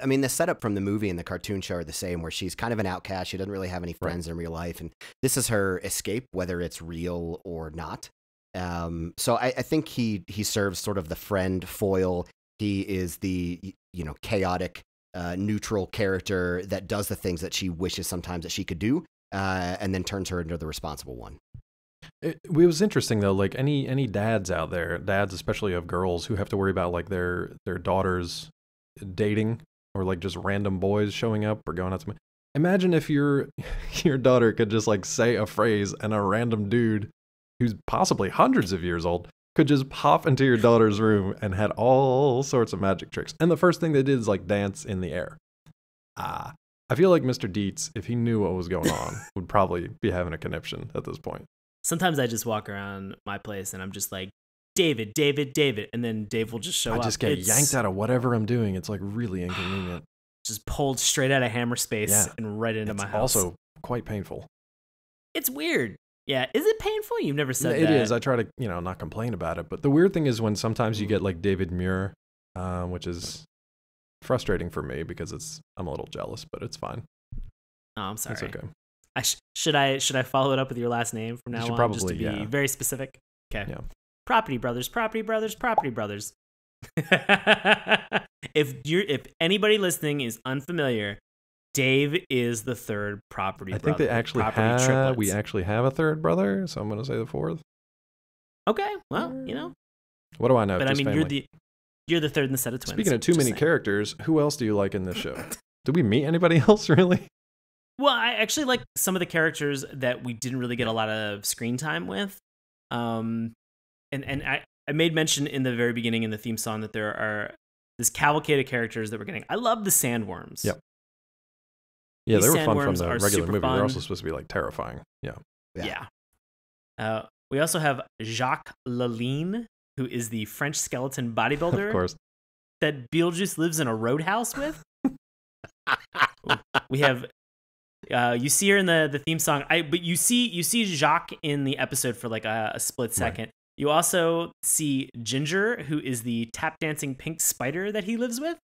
I mean, the setup from the movie and the cartoon show are the same, where she's kind of an outcast. She doesn't really have any friends in real life. And this is her escape, whether it's real or not. So I think he serves sort of the friend foil. He is the, chaotic, neutral character that does the things that she wishes sometimes that she could do, and then turns her into the responsible one. It was interesting though, like any dads out there, dads especially of girls who have to worry about like their daughters dating or like just random boys showing up or going out to. Imagine if your daughter could just like say a phrase and a random dude who's possibly hundreds of years old could just pop into your daughter's room and had all sorts of magic tricks. And the first thing they did is like dance in the air. I feel like Mr. Dietz, if he knew what was going on, would probably be having a conniption at this point. Sometimes I just walk around my place and I'm just like, David, and then Dave will just show up. I just get yanked out of whatever I'm doing. It's like really inconvenient. Just pulled straight out of hammer space and right into my house. Also quite painful. It's weird. Yeah. Is it painful? You've never said that. It is. I try to, not complain about it. But the weird thing is when sometimes you get like David Muir, which is frustrating for me because I'm a little jealous, but it's fine. Oh, I'm sorry. It's okay. Should I follow it up with your last name from now on? Probably, just to be very specific. Okay. Yeah. Property Brothers. If anybody listening is unfamiliar, Dave is the third property brother. I think they actually we actually have a third brother, so I'm going to say the fourth. Okay, well, What do I know? But I mean, you're the third in the set of twins. Speaking of too many characters, who else do you like in this show? Did we meet anybody else, really? Well, I actually like some of the characters that we didn't really get a lot of screen time with. And I made mention in the very beginning in the theme song that there are this cavalcade of characters that we're getting. I love the sandworms. Yep. Yeah, they were fun from the are regular movie. fun. They're also supposed to be like terrifying. Yeah. We also have Jacques Lalanne, who is the French skeleton bodybuilder. Of course. That Beetlejuice lives in a roadhouse with. We have you see her in the theme song. But you see Jacques in the episode for like a split second. Right. You also see Ginger, who is the tap dancing pink spider that he lives with.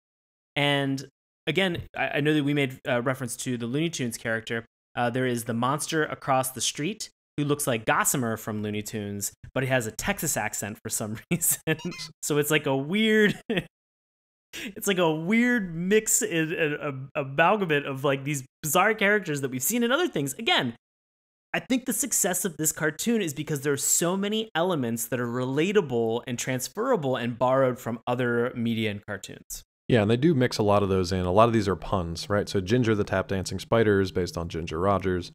And again, I know that we made reference to the Looney Tunes character. There is the monster across the street who looks like Gossamer from Looney Tunes, but he has a Texas accent for some reason. So it's like a weird mix, an amalgamate of like these bizarre characters that we've seen in other things. Again, I think the success of this cartoon is because there are so many elements that are relatable and transferable and borrowed from other media and cartoons. Yeah, and they do mix a lot of those in. A lot of these are puns, right? So Ginger the Tap Dancing Spider is based on Ginger Rogers.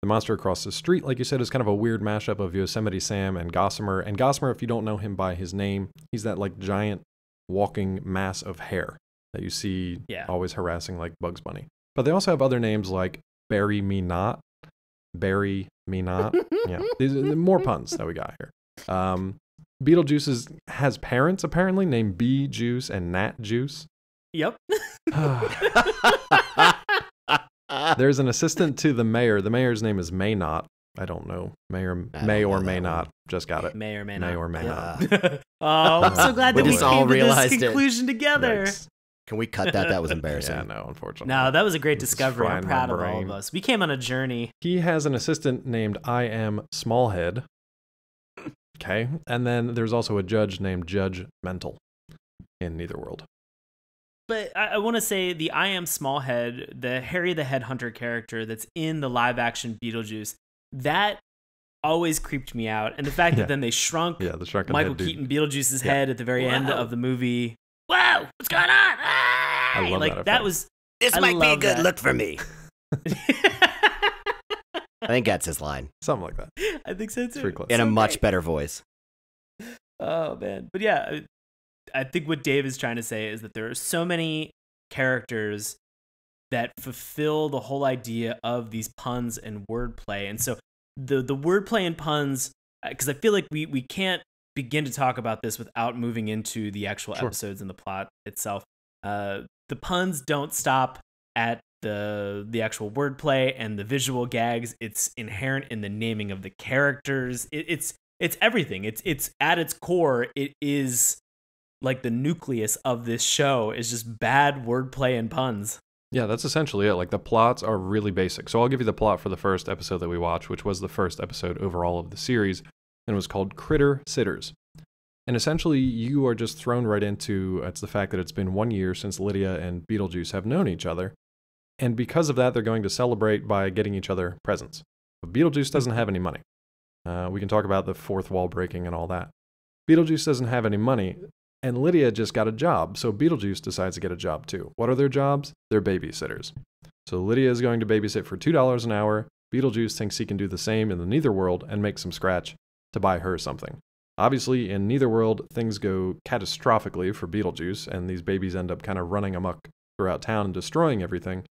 The monster across the street, like you said, is kind of a weird mashup of Yosemite Sam and Gossamer. And Gossamer, if you don't know him by his name, he's that like giant walking mass of hair that you see always harassing like Bugs Bunny. But they also have other names like Bury Me Not. Yeah, these are more puns that we got here. Beetlejuice has parents apparently named Bee Juice and Nat Juice. Yep. There's an assistant to the mayor. The mayor's name is May Not. I don't know. May or may not. Just got it. May or may not. May or may not. Oh, I'm so glad that we came to this conclusion together. Yikes. Can we cut that? That was embarrassing. Yeah, no, unfortunately. No, that was a great discovery. I'm proud of all of us. We came on a journey. He has an assistant named I Am Smallhead. Okay. And then there's also a judge named Judge Mental in Netherworld. But I want to say the I Am Smallhead, the Harry the Headhunter character that's in the live action Beetlejuice, that always creeped me out. And the fact that then they shrunk the shrunken Michael head dude. Keaton Beetlejuice's head at the very end of the movie. Whoa, what's going on? Ah! I love like that was. This might be a good look for me. I think that's his line. Something like that. I think so too. It's pretty close. In a much better voice. Oh man, but yeah, I think what Dave is trying to say is that there are so many characters that fulfill the whole idea of these puns and wordplay, and so the wordplay and puns, because I feel like we can't begin to talk about this without moving into the actual episodes and the plot itself. The puns don't stop at the actual wordplay and the visual gags. It's inherent in the naming of the characters. It's everything. It's at its core. It is like the nucleus of this show is just bad wordplay and puns. Yeah, that's essentially it. Like the plots are really basic. So I'll give you the plot for the first episode that we watched, which was the first episode overall of the series, and it was called Critter Sitters. And essentially, you are just thrown right into it's the fact that it's been 1 year since Lydia and Beetlejuice have known each other. And because of that, they're going to celebrate by getting each other presents. But Beetlejuice doesn't have any money. We can talk about the fourth wall breaking and all that. Beetlejuice doesn't have any money, and Lydia just got a job, so Beetlejuice decides to get a job too. What are their jobs? They're babysitters. So Lydia is going to babysit for $2 an hour. Beetlejuice thinks he can do the same in the Netherworld and make some scratch to buy her something. Obviously, in Netherworld, things go catastrophically for Beetlejuice, and these babies end up kind of running amok throughout town and destroying everything.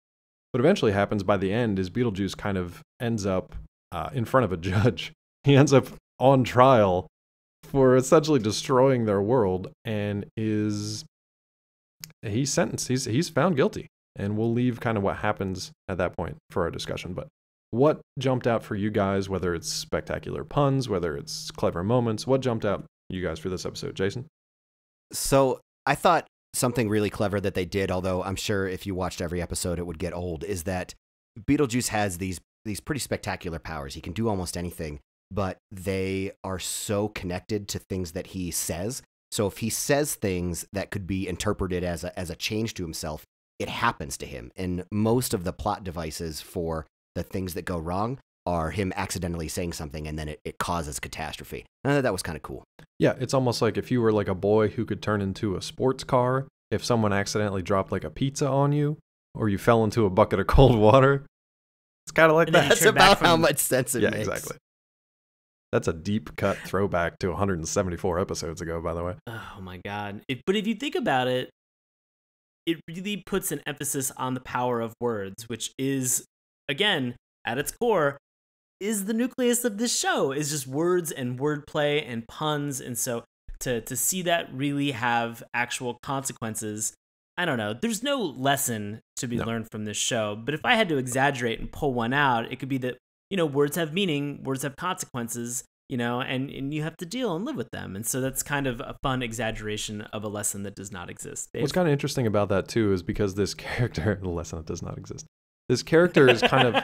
What eventually happens by the end is Beetlejuice kind of ends up in front of a judge. He ends up on trial for essentially destroying their world, and he's sentenced. He's found guilty, and we'll leave kind of what happens at that point for our discussion. But what jumped out for you guys, whether it's spectacular puns, whether it's clever moments, what jumped out you guys for this episode, Jason? So I thought something really clever that they did, although I'm sure if you watched every episode it would get old, is that Beetlejuice has these pretty spectacular powers. He can do almost anything, but they are so connected to things that he says. So if he says things that could be interpreted as a change to himself, it happens to him. And most of the plot devices for the things that go wrong are him accidentally saying something and then it causes catastrophe. That was kind of cool. Yeah, it's almost like if you were like a boy who could turn into a sports car, if someone accidentally dropped like a pizza on you, or you fell into a bucket of cold water. It's kind of like that. That's about how much sense it makes. Yeah, exactly. That's a deep cut throwback to 174 episodes ago, by the way. Oh my God. But if you think about it, it really puts an emphasis on the power of words, which is, again, at its core, is the nucleus of this show, is just words and wordplay and puns. And so to see that really have actual consequences, I don't know. There's no lesson to be learned from this show. But if I had to exaggerate and pull one out, it could be that, words have meaning, words have consequences, and you have to deal and live with them. And so that's kind of a fun exaggeration of a lesson that does not exist. Dave? What's kind of interesting about that, too, is because this character, the lesson that does not exist, this character is kind of,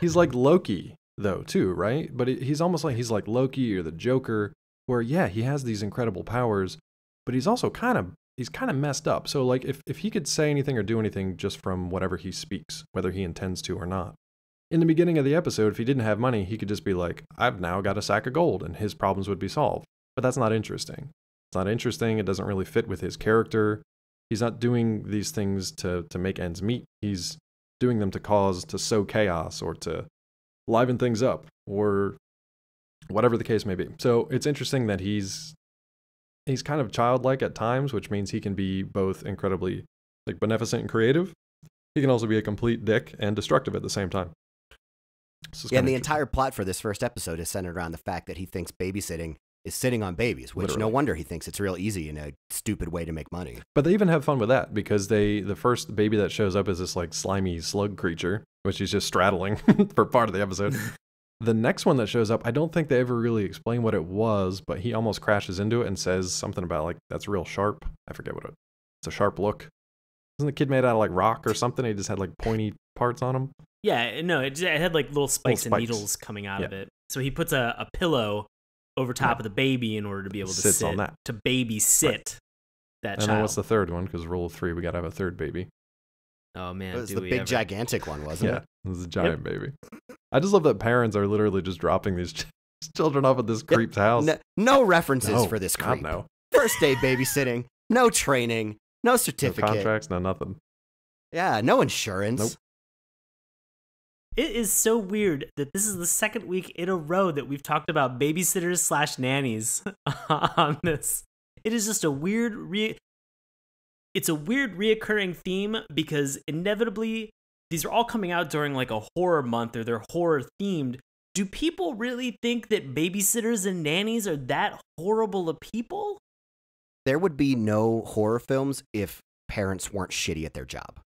he's like Loki, though, too, right? But he's almost like, he's like Loki or the Joker, where, yeah, he has these incredible powers, but he's also kind of messed up. So, like, if he could say anything or do anything just from whatever he speaks, whether he intends to or not. In the beginning of the episode, if he didn't have money, he could just be like, I've now got a sack of gold, and his problems would be solved. But that's not interesting. It's not interesting. It doesn't really fit with his character. He's not doing these things to make ends meet. He's doing them to sow chaos or to liven things up or whatever the case may be. So it's interesting that he's kind of childlike at times, which means he can be both incredibly like beneficent and creative. He can also be a complete dick and destructive at the same time. Yeah, and the entire plot for this first episode is centered around the fact that he thinks babysitting is sitting on babies, which no wonder he thinks it's real easy and a stupid way to make money. But they even have fun with that because the first baby that shows up is this like slimy slug creature, which he's just straddling for part of the episode. The next one that shows up, I don't think they ever really explain what it was, but he almost crashes into it and says something about like, that's real sharp. I forget what it's a sharp look. Isn't the kid made out of like rock or something? He just had like pointy parts on him. Yeah, no, it had like little spikes and needles coming out of it. So he puts a pillow over top of the baby in order to be able to sit on that. To babysit that child. And then what's the third one? Because rule of three, we got to have a third baby. Oh man, it was the big gigantic one, wasn't it? Yeah, it was a giant baby. I just love that parents are literally just dropping these children off at this creep's house. No references No, for this God, creep. no. First day babysitting, no training, no No certificate. contracts, no nothing. Yeah, no insurance. Nope. It is so weird that this is the second week in a row that we've talked about babysitters / nannies on this. It is just a weird it's a weird reoccurring theme because inevitably these are all coming out during like a horror month or they're horror themed. Do people really think that babysitters and nannies are that horrible of people? There would be no horror films if parents weren't shitty at their job.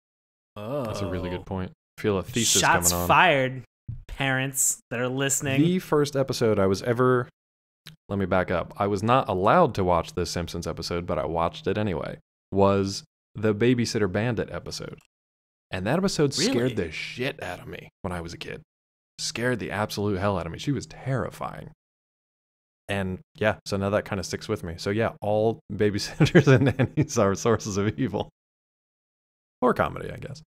Oh. That's a really good point. I feel a thesis Shots coming on. fired, parents that are listening. The first episode I was ever... Let me back up. I was not allowed to watch this Simpsons episode, but I watched it anyway. Was the Babysitter Bandit episode. And that episode scared the shit out of me when I was a kid. Scared the absolute hell out of me. She was terrifying. And yeah, so now that kind of sticks with me. So yeah, all babysitters and nannies are sources of evil. Or comedy, I guess.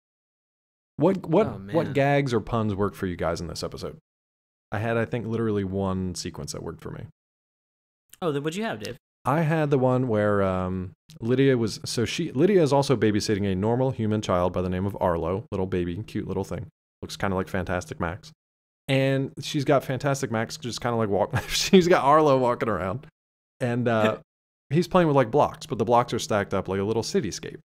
What gags or puns worked for you guys in this episode? I had, I think, literally one sequence that worked for me. Oh, then what'd you have, Dave? I had the one where Lydia is also babysitting a normal human child by the name of Arlo, little baby, cute little thing. Looks kind of like Fantastic Max. And she's got Fantastic Max just kind of like she's got Arlo walking around. And he's playing with like blocks, but the blocks are stacked up like a little cityscape.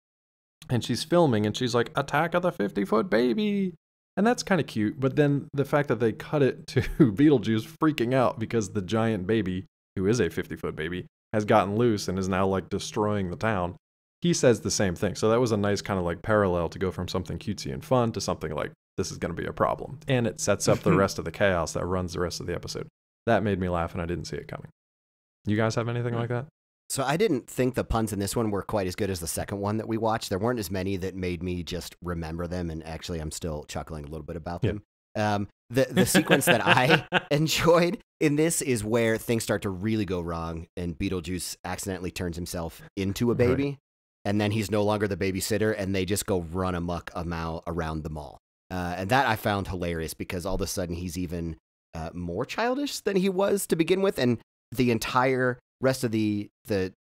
And she's filming and she's like, "Attack of the 50-foot baby." And that's kind of cute. But then the fact that they cut it to Beetlejuice freaking out because the giant baby, who is a 50-foot baby, has gotten loose and is now like destroying the town. He says the same thing. So that was a nice kind of like parallel to go from something cutesy and fun to something like, this is going to be a problem. And it sets up the rest of the chaos that runs the rest of the episode. That made me laugh and I didn't see it coming. You guys have anything like that? So I didn't think the puns in this one were quite as good as the second one that we watched. There weren't as many that made me just remember them. And actually, I'm still chuckling a little bit about them. The sequence that I enjoyed in this is where things start to really go wrong and Beetlejuice accidentally turns himself into a baby. Right. And then he's no longer the babysitter and they just go run amok around the mall. And that I found hilarious because all of a sudden he's even more childish than he was to begin with. And the entire rest of the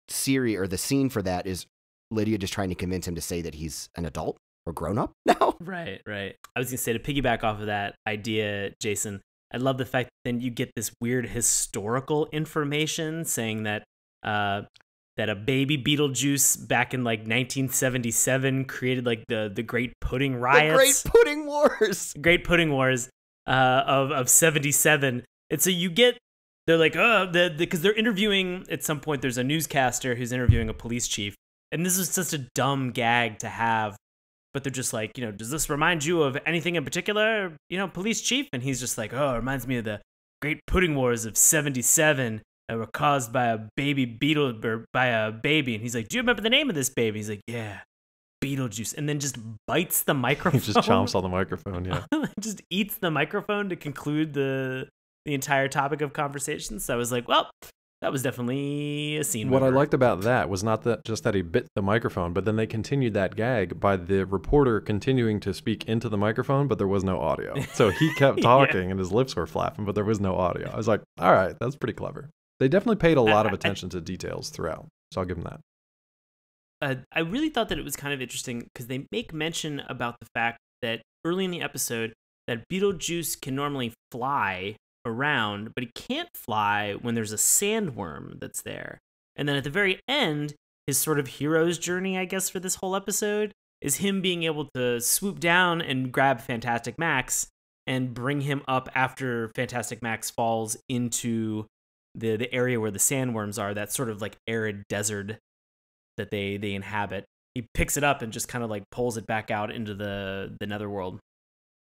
series or the scene for that is Lydia just trying to convince him to say that he's an adult or grown up now. Right. I was going to say, to piggyback off of that idea, Jason, I love the fact that then you get this weird historical information saying that that a baby Beetlejuice back in like 1977 created like the Great Pudding Riots. The Great Pudding Wars. Great Pudding Wars of 77. And so you get, they're like, because they're interviewing, at some point there's a newscaster who's interviewing a police chief. And this is such a dumb gag to have. But they're just like, does this remind you of anything in particular, police chief? And he's just like, it reminds me of the Great Pudding Wars of 77 that were caused by a baby beetle, or by a baby. And he's like, do you remember the name of this baby? He's like, yeah, Beetlejuice. And then just bites the microphone. He just chomps on the microphone, yeah. Just eats the microphone to conclude the entire topic of conversation. So I was like, well, that was definitely a scene. What I liked about that was not that he bit the microphone, but then they continued that gag by the reporter continuing to speak into the microphone, but there was no audio. So he kept talking and his lips were flapping, but there was no audio. I was like, all right, that's pretty clever. They definitely paid a lot of attention to details throughout. So I'll give them that. I really thought that it was kind of interesting because they make mention about the fact that early in the episode that Beetlejuice can normally fly around, but he can't fly when there's a sandworm that's there. And then at the very end, his sort of hero's journey, I guess, for this whole episode is him being able to swoop down and grab Fantastic Max and bring him up after Fantastic Max falls into the area where the sandworms are, that sort of like arid desert that they inhabit. He picks it up and just kind of like pulls it back out into the netherworld.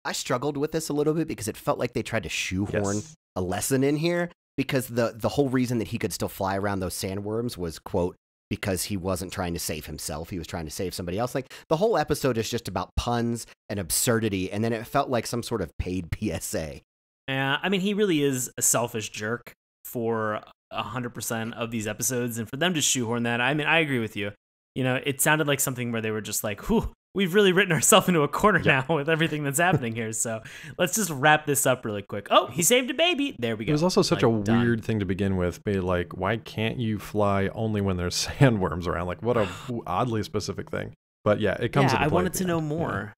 I struggled with this a little bit because it felt like they tried to shoehorn a lesson in here because the whole reason that he could still fly around those sandworms was, quote, because he wasn't trying to save himself. He was trying to save somebody else. Like the whole episode is just about puns and absurdity. And then it felt like some sort of paid PSA. Yeah. I mean, he really is a selfish jerk for 100% of these episodes. And for them to shoehorn that, I mean, I agree with you. It sounded like something where they were just like, whew, we've really written ourselves into a corner now with everything that's happening here. So let's just wrap this up really quick. Oh, he saved a baby. There we go. It was also such a done. weird thing to begin with. Be like, why can't you fly only when there's sandworms around? Like, what a oddly specific thing. But yeah, it comes. Yeah, into I play wanted at the to know end. more.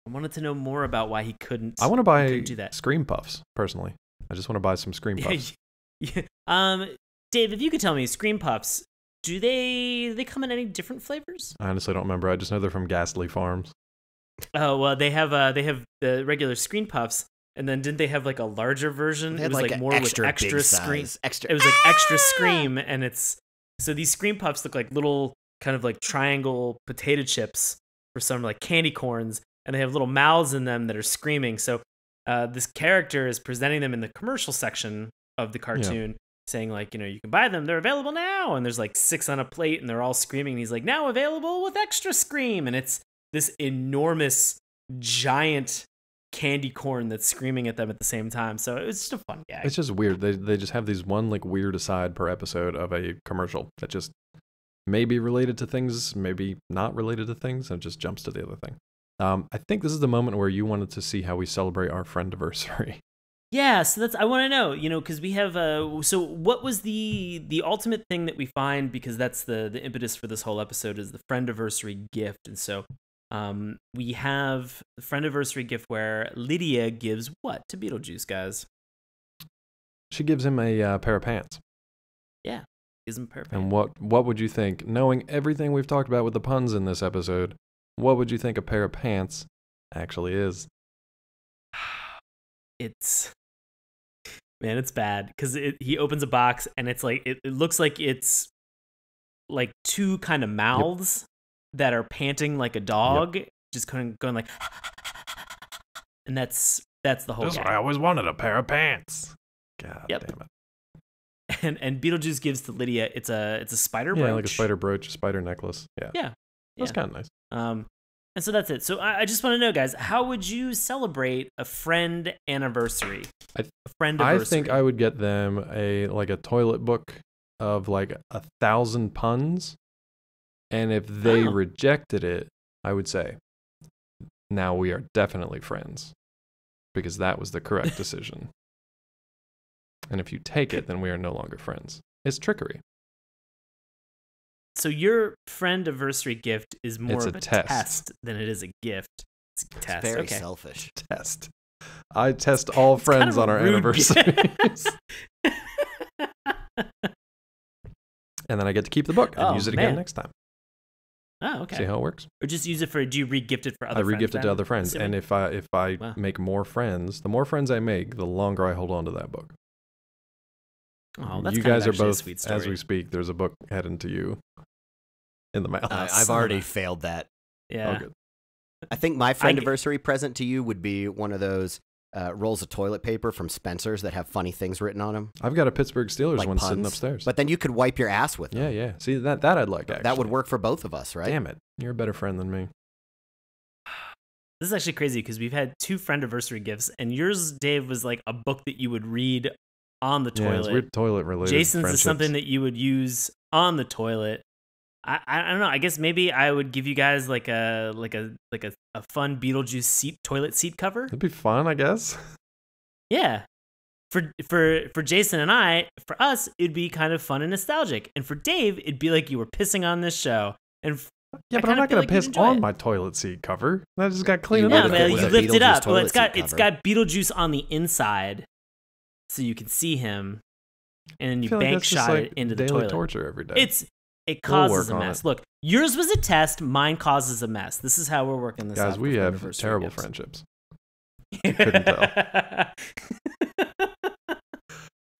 I wanted to know more about why he couldn't. I want to buy do that. Scream Puffs personally. I just want to buy some Scream Puffs. Yeah. Dave, if you could tell me, Scream Puffs, do they come in any different flavors? I honestly don't remember. I just know they're from Ghastly Farms. Oh well, they have the regular Scream Puffs, and then didn't they have like a larger version? They It had was like like an more extra with extra big scream. size, extra. It was like extra scream, and so these Scream Puffs look like little kind of like triangle potato chips for some like candy corns, and they have little mouths in them that are screaming. So this character is presenting them in the commercial section of the cartoon, saying like, you can buy them, they're available now, and there's like 6 on a plate, and they're all screaming. And he's like, now available with extra scream, and it's this enormous giant candy corn that's screaming at them at the same time. So it was just a fun gag. It's just weird. They just have these one like weird aside per episode of a commercial that just may be related to things, maybe not related to things, and it just jumps to the other thing. I think this is the moment where you wanted to see how we celebrate our friendiversary. Yeah, so I want to know, because we have, so what was the ultimate thing that we find, because that's the impetus for this whole episode is the friendiversary gift. And so we have the friendiversary gift where Lydia gives what to Beetlejuice, guys? She gives him a pair of pants. Yeah, gives him a pair of pants. And what would you think, knowing everything we've talked about with the puns in this episode, what would you think a pair of pants actually is? It's bad because he opens a box and it's like it looks like it's like 2 kind of mouths that are panting like a dog, just kind of going like, and that's the whole. I always wanted a pair of pants. God damn it! And Beetlejuice gives to Lydia. It's a spider brooch. Yeah, like a spider brooch, a spider necklace. Yeah. That's kind of nice. And so that's it. So I just want to know, guys, how would you celebrate a friend anniversary? I think I would get them a toilet book of like 1,000 puns, and if they rejected it, I would say, now we are definitely friends, because that was the correct decision. And if you take it, then we are no longer friends. It's trickery. So your friendiversary gift is more of a test. test than it is a gift. It's a test. Very selfish. Test. I test all friends on our anniversaries. And then I get to keep the book and use it again next time. Oh, okay. See how it works? Or just use it do you re-gift it for other friends? I re-gift it to other friends. Assuming? And if I make more friends, the more friends I make, the longer I hold on to that book. Oh, that's you guys are both, sweet story. as we speak, there's a book heading to you in the mail. I've already failed that. Yeah. Oh, good. I think my friendiversary present to you would be one of those rolls of toilet paper from Spencer's that have funny things written on them. I've got a Pittsburgh Steelers like one puns, sitting upstairs. But then you could wipe your ass with them. Yeah. See, that I'd like, actually. That would work for both of us, right? Damn it. You're a better friend than me. This is actually crazy because we've had 2 friendiversary gifts, and yours, Dave, was like a book that you would read on the toilet. Yeah, it's weird toilet related. Jason's friendships. is something that you would use on the toilet. I don't know. I guess maybe I would give you guys like a fun Beetlejuice toilet seat cover. It'd be fun, I guess. Yeah. For Jason and I, for us, it'd be kind of fun and nostalgic. And for Dave, it'd be like you were pissing on this show. And yeah, but I'm not going to piss on my toilet seat cover. That just got clean No, enough. man, you lift it up. Well, it's got Beetlejuice on the inside, so you can see him, and then you bank shot it into the toilet. Torture every day. It causes a mess. Look, yours was a test. Mine causes a mess. This is how we're working this out. Guys, we have terrible friendships. You couldn't tell.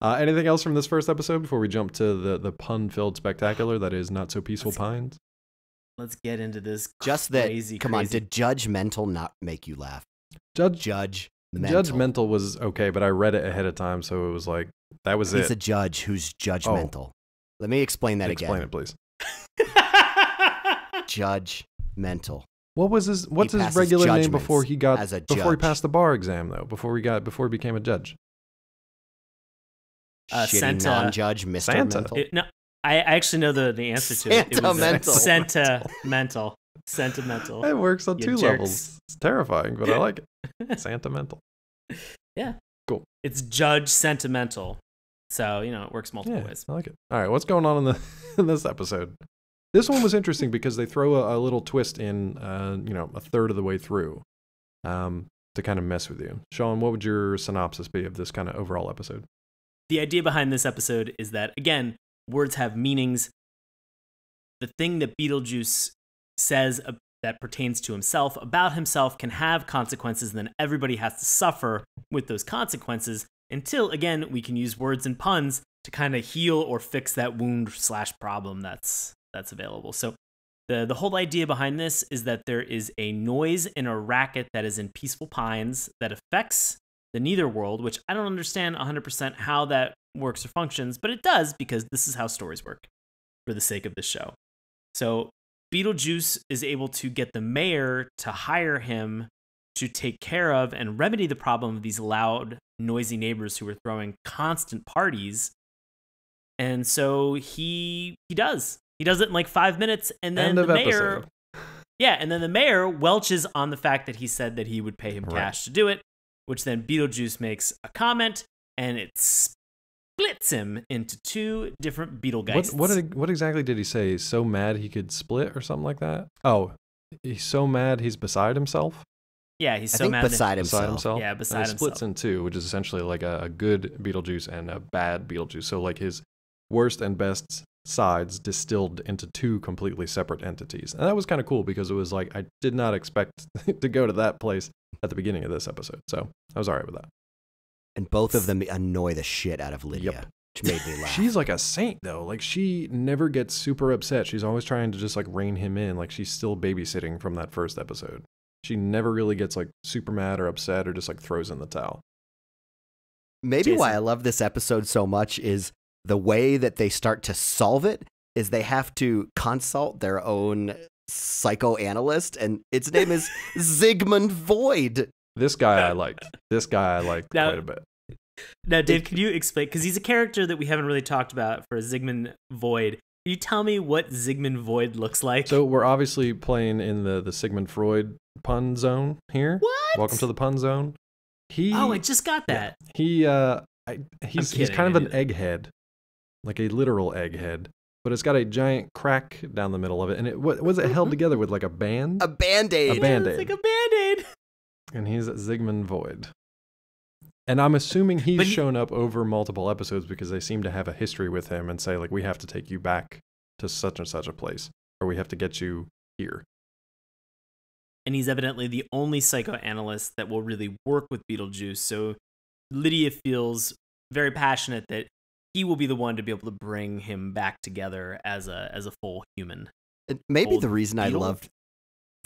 Anything else from this first episode before we jump to the pun-filled spectacular that is Not So Peaceful Pines? Let's get into this crazy. Come on, did Judgmental not make you laugh? Judgmental was okay, but I read it ahead of time, so it was like, that was it. He's a judge who's judgmental. Oh. Let me explain that again. Explain it, please. Judgmental. What's his regular name before he passed the bar exam though? Before he became a judge? Shitty non-judge, Mr. Santa. Mental. No, I actually know the answer to it. It was Sentimental. Sentimental. Sentimental. It works on You 2 jerks. levels. It's terrifying, but I like it. Sentimental. Yeah. Cool. It's Judge Sentimental. So, it works multiple ways. I like it. All right, what's going on in this episode? This one was interesting because they throw a little twist in, a third of the way through to kind of mess with you. Sean, what would your synopsis be of this kind of overall episode? The idea behind this episode is that, again, words have meanings. The thing that Beetlejuice says that pertains to himself, about himself, can have consequences, and then everybody has to suffer with those consequences until, again, we can use words and puns to kind of heal or fix that wound/problem that's available. So the whole idea behind this is that there is a noise in a racket that is in Peaceful Pines that affects the Netherworld, which I don't understand 100% how that works or functions, but it does because this is how stories work for the sake of this show. So Beetlejuice is able to get the mayor to hire him to take care of and remedy the problem of these loud, noisy neighbors who are throwing constant parties. And so he does. He does it in like 5 minutes, and then the mayor... Yeah, and then the mayor welches on the fact that he said that he would pay him cash to do it, which then Beetlejuice makes a comment, and it splits him into 2 different Beetlegeists. What exactly did he say? He's so mad he could split or something like that? Oh, he's so mad he's beside himself? Yeah, he's so mad. Beside himself. Yeah, beside himself. Splits in 2, which is essentially like a good Beetlejuice and a bad Beetlejuice. So like his worst and best sides distilled into 2 completely separate entities. And that was kind of cool because it was like, I did not expect to go to that place at the beginning of this episode. So I was all right with that. And both of them annoy the shit out of Lydia, Yep. which made me laugh. She's like a saint though. Like she never gets super upset. She's always trying to just like rein him in. Like she's still babysitting from that first episode. She never really gets like super mad or upset or just like throws in the towel. Maybe why I love this episode so much is the way that they start to solve it is they have to consult their own psychoanalyst, and its name is Sigmund Void. This guy I liked. Quite a bit. Now, Dave, can you explain? Because he's a character that we haven't really talked about for Sigmund Void. Can you tell me what Sigmund Void looks like? So we're obviously playing in the Sigmund Freud pun zone here. What? Welcome to the pun zone. I just got that. Yeah, he's kind of an egghead, like a literal egghead, but it's got a giant crack down the middle of it, and it was it held together with like a band? A Band-Aid. A Band-Aid. It's like a Band-Aid. And he's Sigmund Void. And I'm assuming he's shown up over multiple episodes because they seem to have a history with him and say, like, we have to take you back to such and such a place, or we have to get you here. And he's evidently the only psychoanalyst that will really work with Beetlejuice. So Lydia feels very passionate that he will be the one to be able to bring him back together as a full human. Maybe the reason I Beetle? loved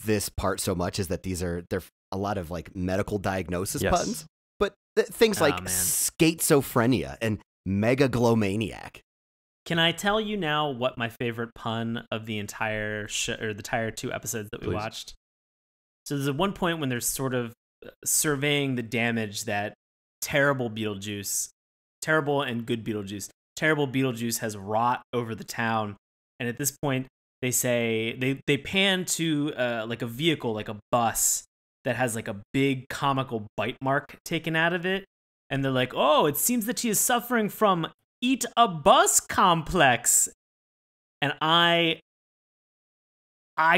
this part so much is that they're a lot of like medical diagnosis puns, but things like schizophrenia and megaglomaniac. Can I tell you now what my favorite pun of the entire show, or the entire 2 episodes that we watched? So there's at one point when they're sort of surveying the damage that terrible and good Beetlejuice has wrought over the town. And at this point, they say, they pan to like a vehicle, like a bus that has like a big comical bite mark taken out of it. And they're like, oh, it seems that he is suffering from eat a bus complex. And I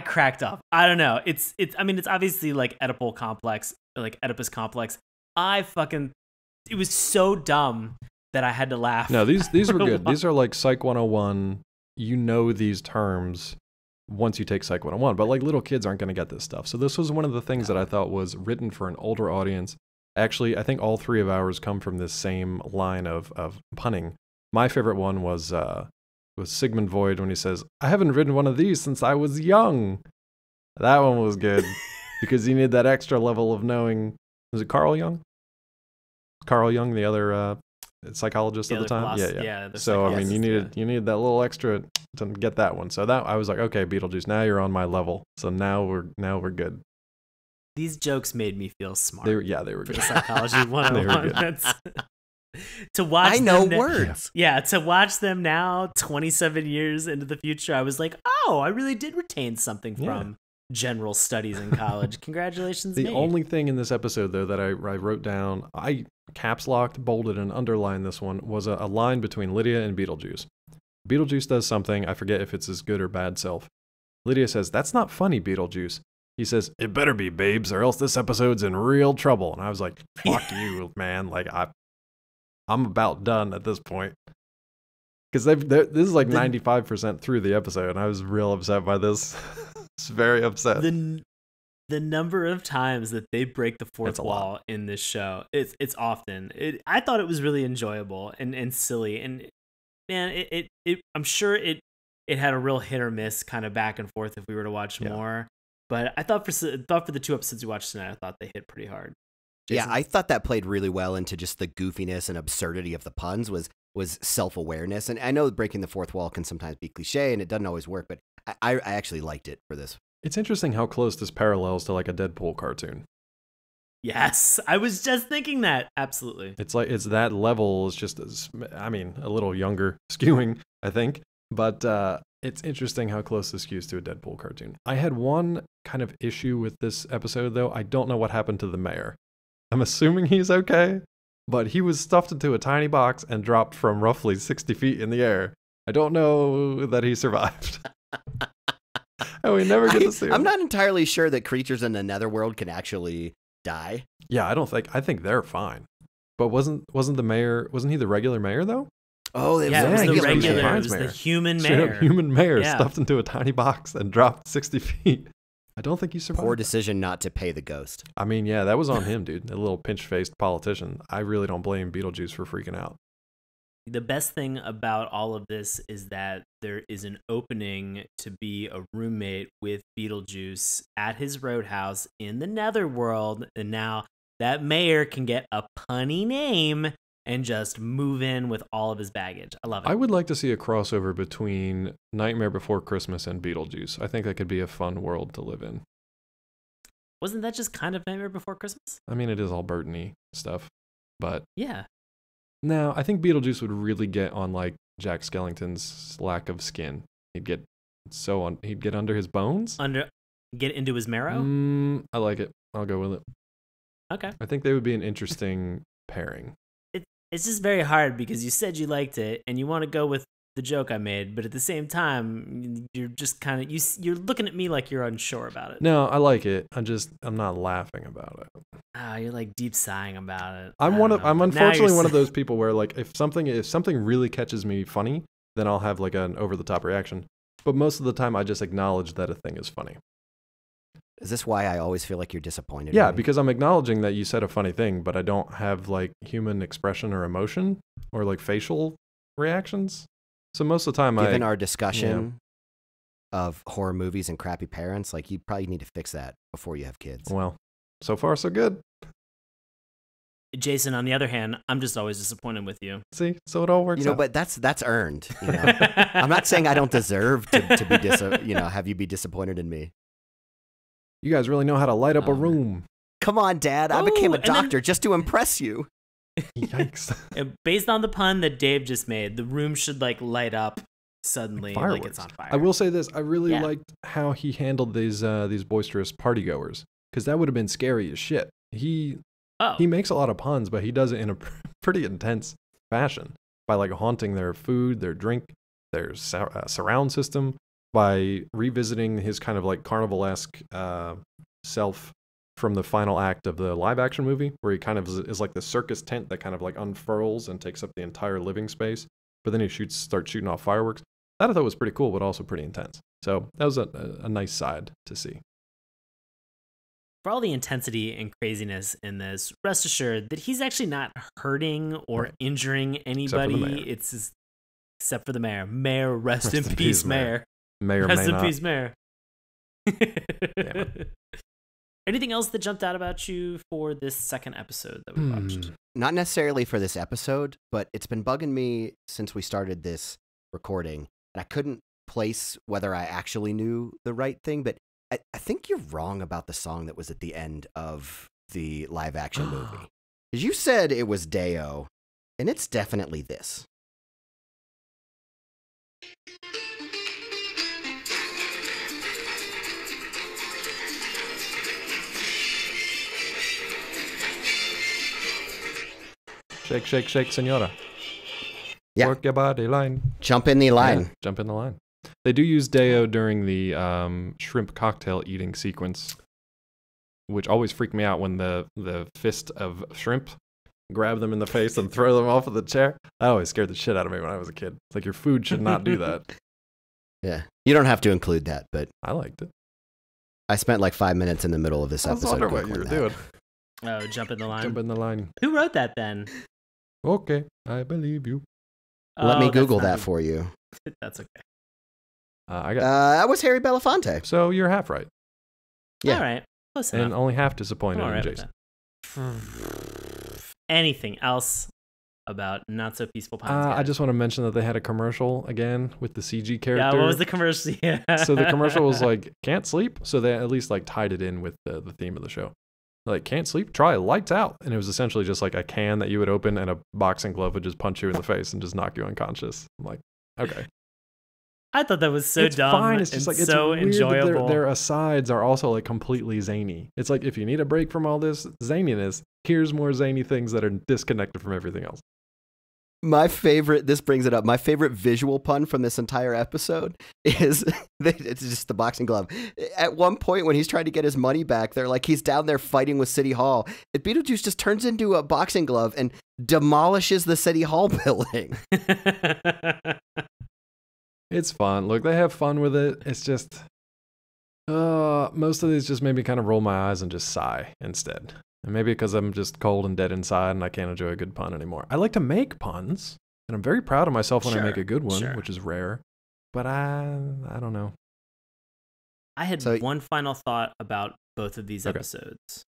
cracked up. I don't know. It's obviously like Oedipal complex, like Oedipus complex. It was so dumb that I had to laugh. No, these were good. These are like Psych 101. You know these terms once you take Psych 101, but like little kids aren't going to get this stuff. So this was one of the things that I thought was written for an older audience. Actually, I think all 3 of ours come from this same line of punning. My favorite one was Sigmund Void when he says, I haven't written one of these since I was young. That one was good because you need that extra level of knowing. Was it Carl Jung? Carl Jung, the other psychologist at the time? Yeah. So, I mean, you needed that little extra to get that one. So that I was like, okay, Beetlejuice, now you're on my level. So now we're good. These jokes made me feel smart. They were good. For Psychology 101. They were good. To watch I know words. Yeah, to watch them now, 27 years into the future, I was like, oh, I really did retain something general studies in college. Congratulations, The me. only thing in this episode, though, that I wrote down, I caps locked, bolded, and underlined this one, was a line between Lydia and Beetlejuice. Beetlejuice does something, I forget if it's his good or bad self. Lydia says, "That's not funny, Beetlejuice." He says, "It better be, babes, or else this episode's in real trouble." And I was like, fuck you, man. Like, I'm about done at this point. Because this is like 95% through the episode, and I was real upset by this. It's very upset. The number of times that they break the fourth wall in this show, it's often. I thought it was really enjoyable and silly, and man, I'm sure it had a real hit or miss kind of back and forth if we were to watch more. But I thought for the 2 episodes we watched tonight, I thought they hit pretty hard. Jason? Yeah, I thought that played really well into just the goofiness and absurdity of the puns was self-awareness. And I know breaking the fourth wall can sometimes be cliche and it doesn't always work, but I actually liked it for this. It's interesting how close this parallels to like a Deadpool cartoon. Yes, I was just thinking that. Absolutely. It's like, it's that level. It's just, I mean, a little younger skewing, I think. But it's interesting how close this skews to a Deadpool cartoon. I had one kind of issue with this episode, though. I don't know what happened to the mayor. I'm assuming he's okay, but he was stuffed into a tiny box and dropped from roughly 60 feet in the air. I don't know that he survived. And we never get to see him. I'm not entirely sure that creatures in the netherworld can actually die. Yeah, I think they're fine. But wasn't the mayor, wasn't he the regular mayor, though? Oh, it was the regular, it was the human mayor. Human mayor stuffed into a tiny box and dropped 60 feet. I don't think he survived. Poor decision not to pay the ghost. I mean, yeah, that was on him, dude. A little pinch-faced politician. I really don't blame Beetlejuice for freaking out. The best thing about all of this is that there is an opening to be a roommate with Beetlejuice at his roadhouse in the netherworld, and now that mayor can get a punny name and just move in with all of his baggage. I love it. I would like to see a crossover between Nightmare Before Christmas and Beetlejuice. I think that could be a fun world to live in. Wasn't that just kind of Nightmare Before Christmas? I mean, it is all Burton-y stuff, but yeah. No, I think Beetlejuice would really get on like Jack Skellington's lack of skin. He'd get under his bones. Get into his marrow? I like it. I'll go with it. Okay. I think they would be an interesting pairing. It's just very hard because you said you liked it and you want to go with the joke I made, but at the same time, you're just kind of you're looking at me like you're unsure about it. No, I like it. I'm not laughing about it. You're like deep sighing about it. I'm unfortunately one of those people where like if something really catches me funny, then I'll have like an over the top reaction. But most of the time, I just acknowledge that a thing is funny. Is this why I always feel like you're disappointed? Yeah, because I'm acknowledging that you said a funny thing, but I don't have like human expression or emotion or like facial reactions. So most of the time, given our discussion of horror movies and crappy parents, like you probably need to fix that before you have kids. Well, so far so good. Jason, on the other hand, I'm just always disappointed with you. See, so it all works out. But that's earned. I'm not saying I don't deserve to be have you be disappointed in me. You guys really know how to light up a room. Come on, Dad. I became a doctor just to impress you. Yikes. Based on the pun that Dave just made, the room should like light up suddenly like it's on fire. I will say this. I really liked how he handled these boisterous partygoers, because that would have been scary as shit. He makes a lot of puns, but he does it in a pretty intense fashion by like haunting their food, their drink, their surround system, by revisiting his kind of like carnival-esque self from the final act of the live-action movie, where he kind of is like the circus tent that kind of like unfurls and takes up the entire living space, but then he starts shooting off fireworks. That I thought was pretty cool, but also pretty intense. So that was a nice side to see. For all the intensity and craziness in this, rest assured that he's actually not hurting or injuring anybody. Except for the mayor. Mayor, rest in peace, mayor. Rest in peace, mayor. Anything else that jumped out about you for this second episode that we watched? Not necessarily for this episode, but it's been bugging me since we started this recording, and I couldn't place whether I actually knew the right thing, but I think you're wrong about the song that was at the end of the live-action movie. Because you said it was Deo, and it's definitely this. Shake, shake, shake, senora. Yeah. Work your body line. Jump in the line. Yeah, jump in the line. They do use Deo during the shrimp cocktail eating sequence, which always freaked me out when the fist of shrimp grab them in the face and throw them off of the chair. That always scared the shit out of me when I was a kid. It's like your food should not do that. Yeah. You don't have to include that, but I liked it. I spent like 5 minutes in the middle of this I was episode. wondering what you were doing. Oh, jump in the line. Jump in the line. Who wrote that then? Okay, I believe you. Let me that's Google not that who- for you. That's okay. I got. That was Harry Belafonte. So you're half right, Yeah. All right. Close and enough. only half I'm disappointed all in right with Jason. that. Anything else about Not So Peaceful Pines? I guys? just want to mention that they had a commercial again with the CG character. Yeah, what was the commercial? Yeah. So the commercial was like, can't sleep. So they at least like tied it in with the theme of the show. Like, can't sleep? Try lights out. And it was essentially just like a can that you would open and a boxing glove would just punch you in the face and just knock you unconscious. I'm like, okay. I thought that was so it's dumb. fine. It's just and like, it's so weird that enjoyable. their asides are also like completely zany. It's like, if you need a break from all this zaniness, here's more zany things that are disconnected from everything else. My favorite, this brings it up, my favorite visual pun from this entire episode is, it's just the boxing glove. At one point when he's trying to get his money back, they're like, he's down there fighting with City Hall. And Beetlejuice just turns into a boxing glove and demolishes the City Hall building. It's fun. Look, they have fun with it. It's just, most of these just made me kind of roll my eyes and just sigh instead. And maybe because I'm just cold and dead inside and I can't enjoy a good pun anymore. I like to make puns, and I'm very proud of myself when I make a good one, which is rare. But I don't know. I had one final thought about both of these episodes,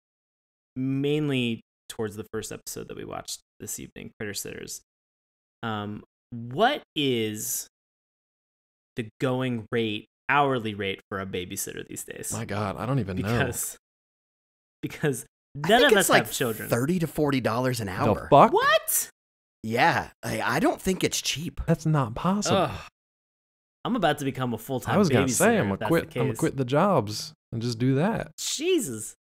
mainly towards the first episode that we watched this evening, Critter Sitters. What is the going rate, hourly rate for a babysitter these days? My God, I don't even know. Because none of us have children. $30 to $40 an hour. The fuck? What? Yeah, I don't think it's cheap. That's not possible. Ugh. I'm about to become a full-time babysitter. I was gonna say I'm if gonna that's the case. quit the jobs and just do that. Jesus.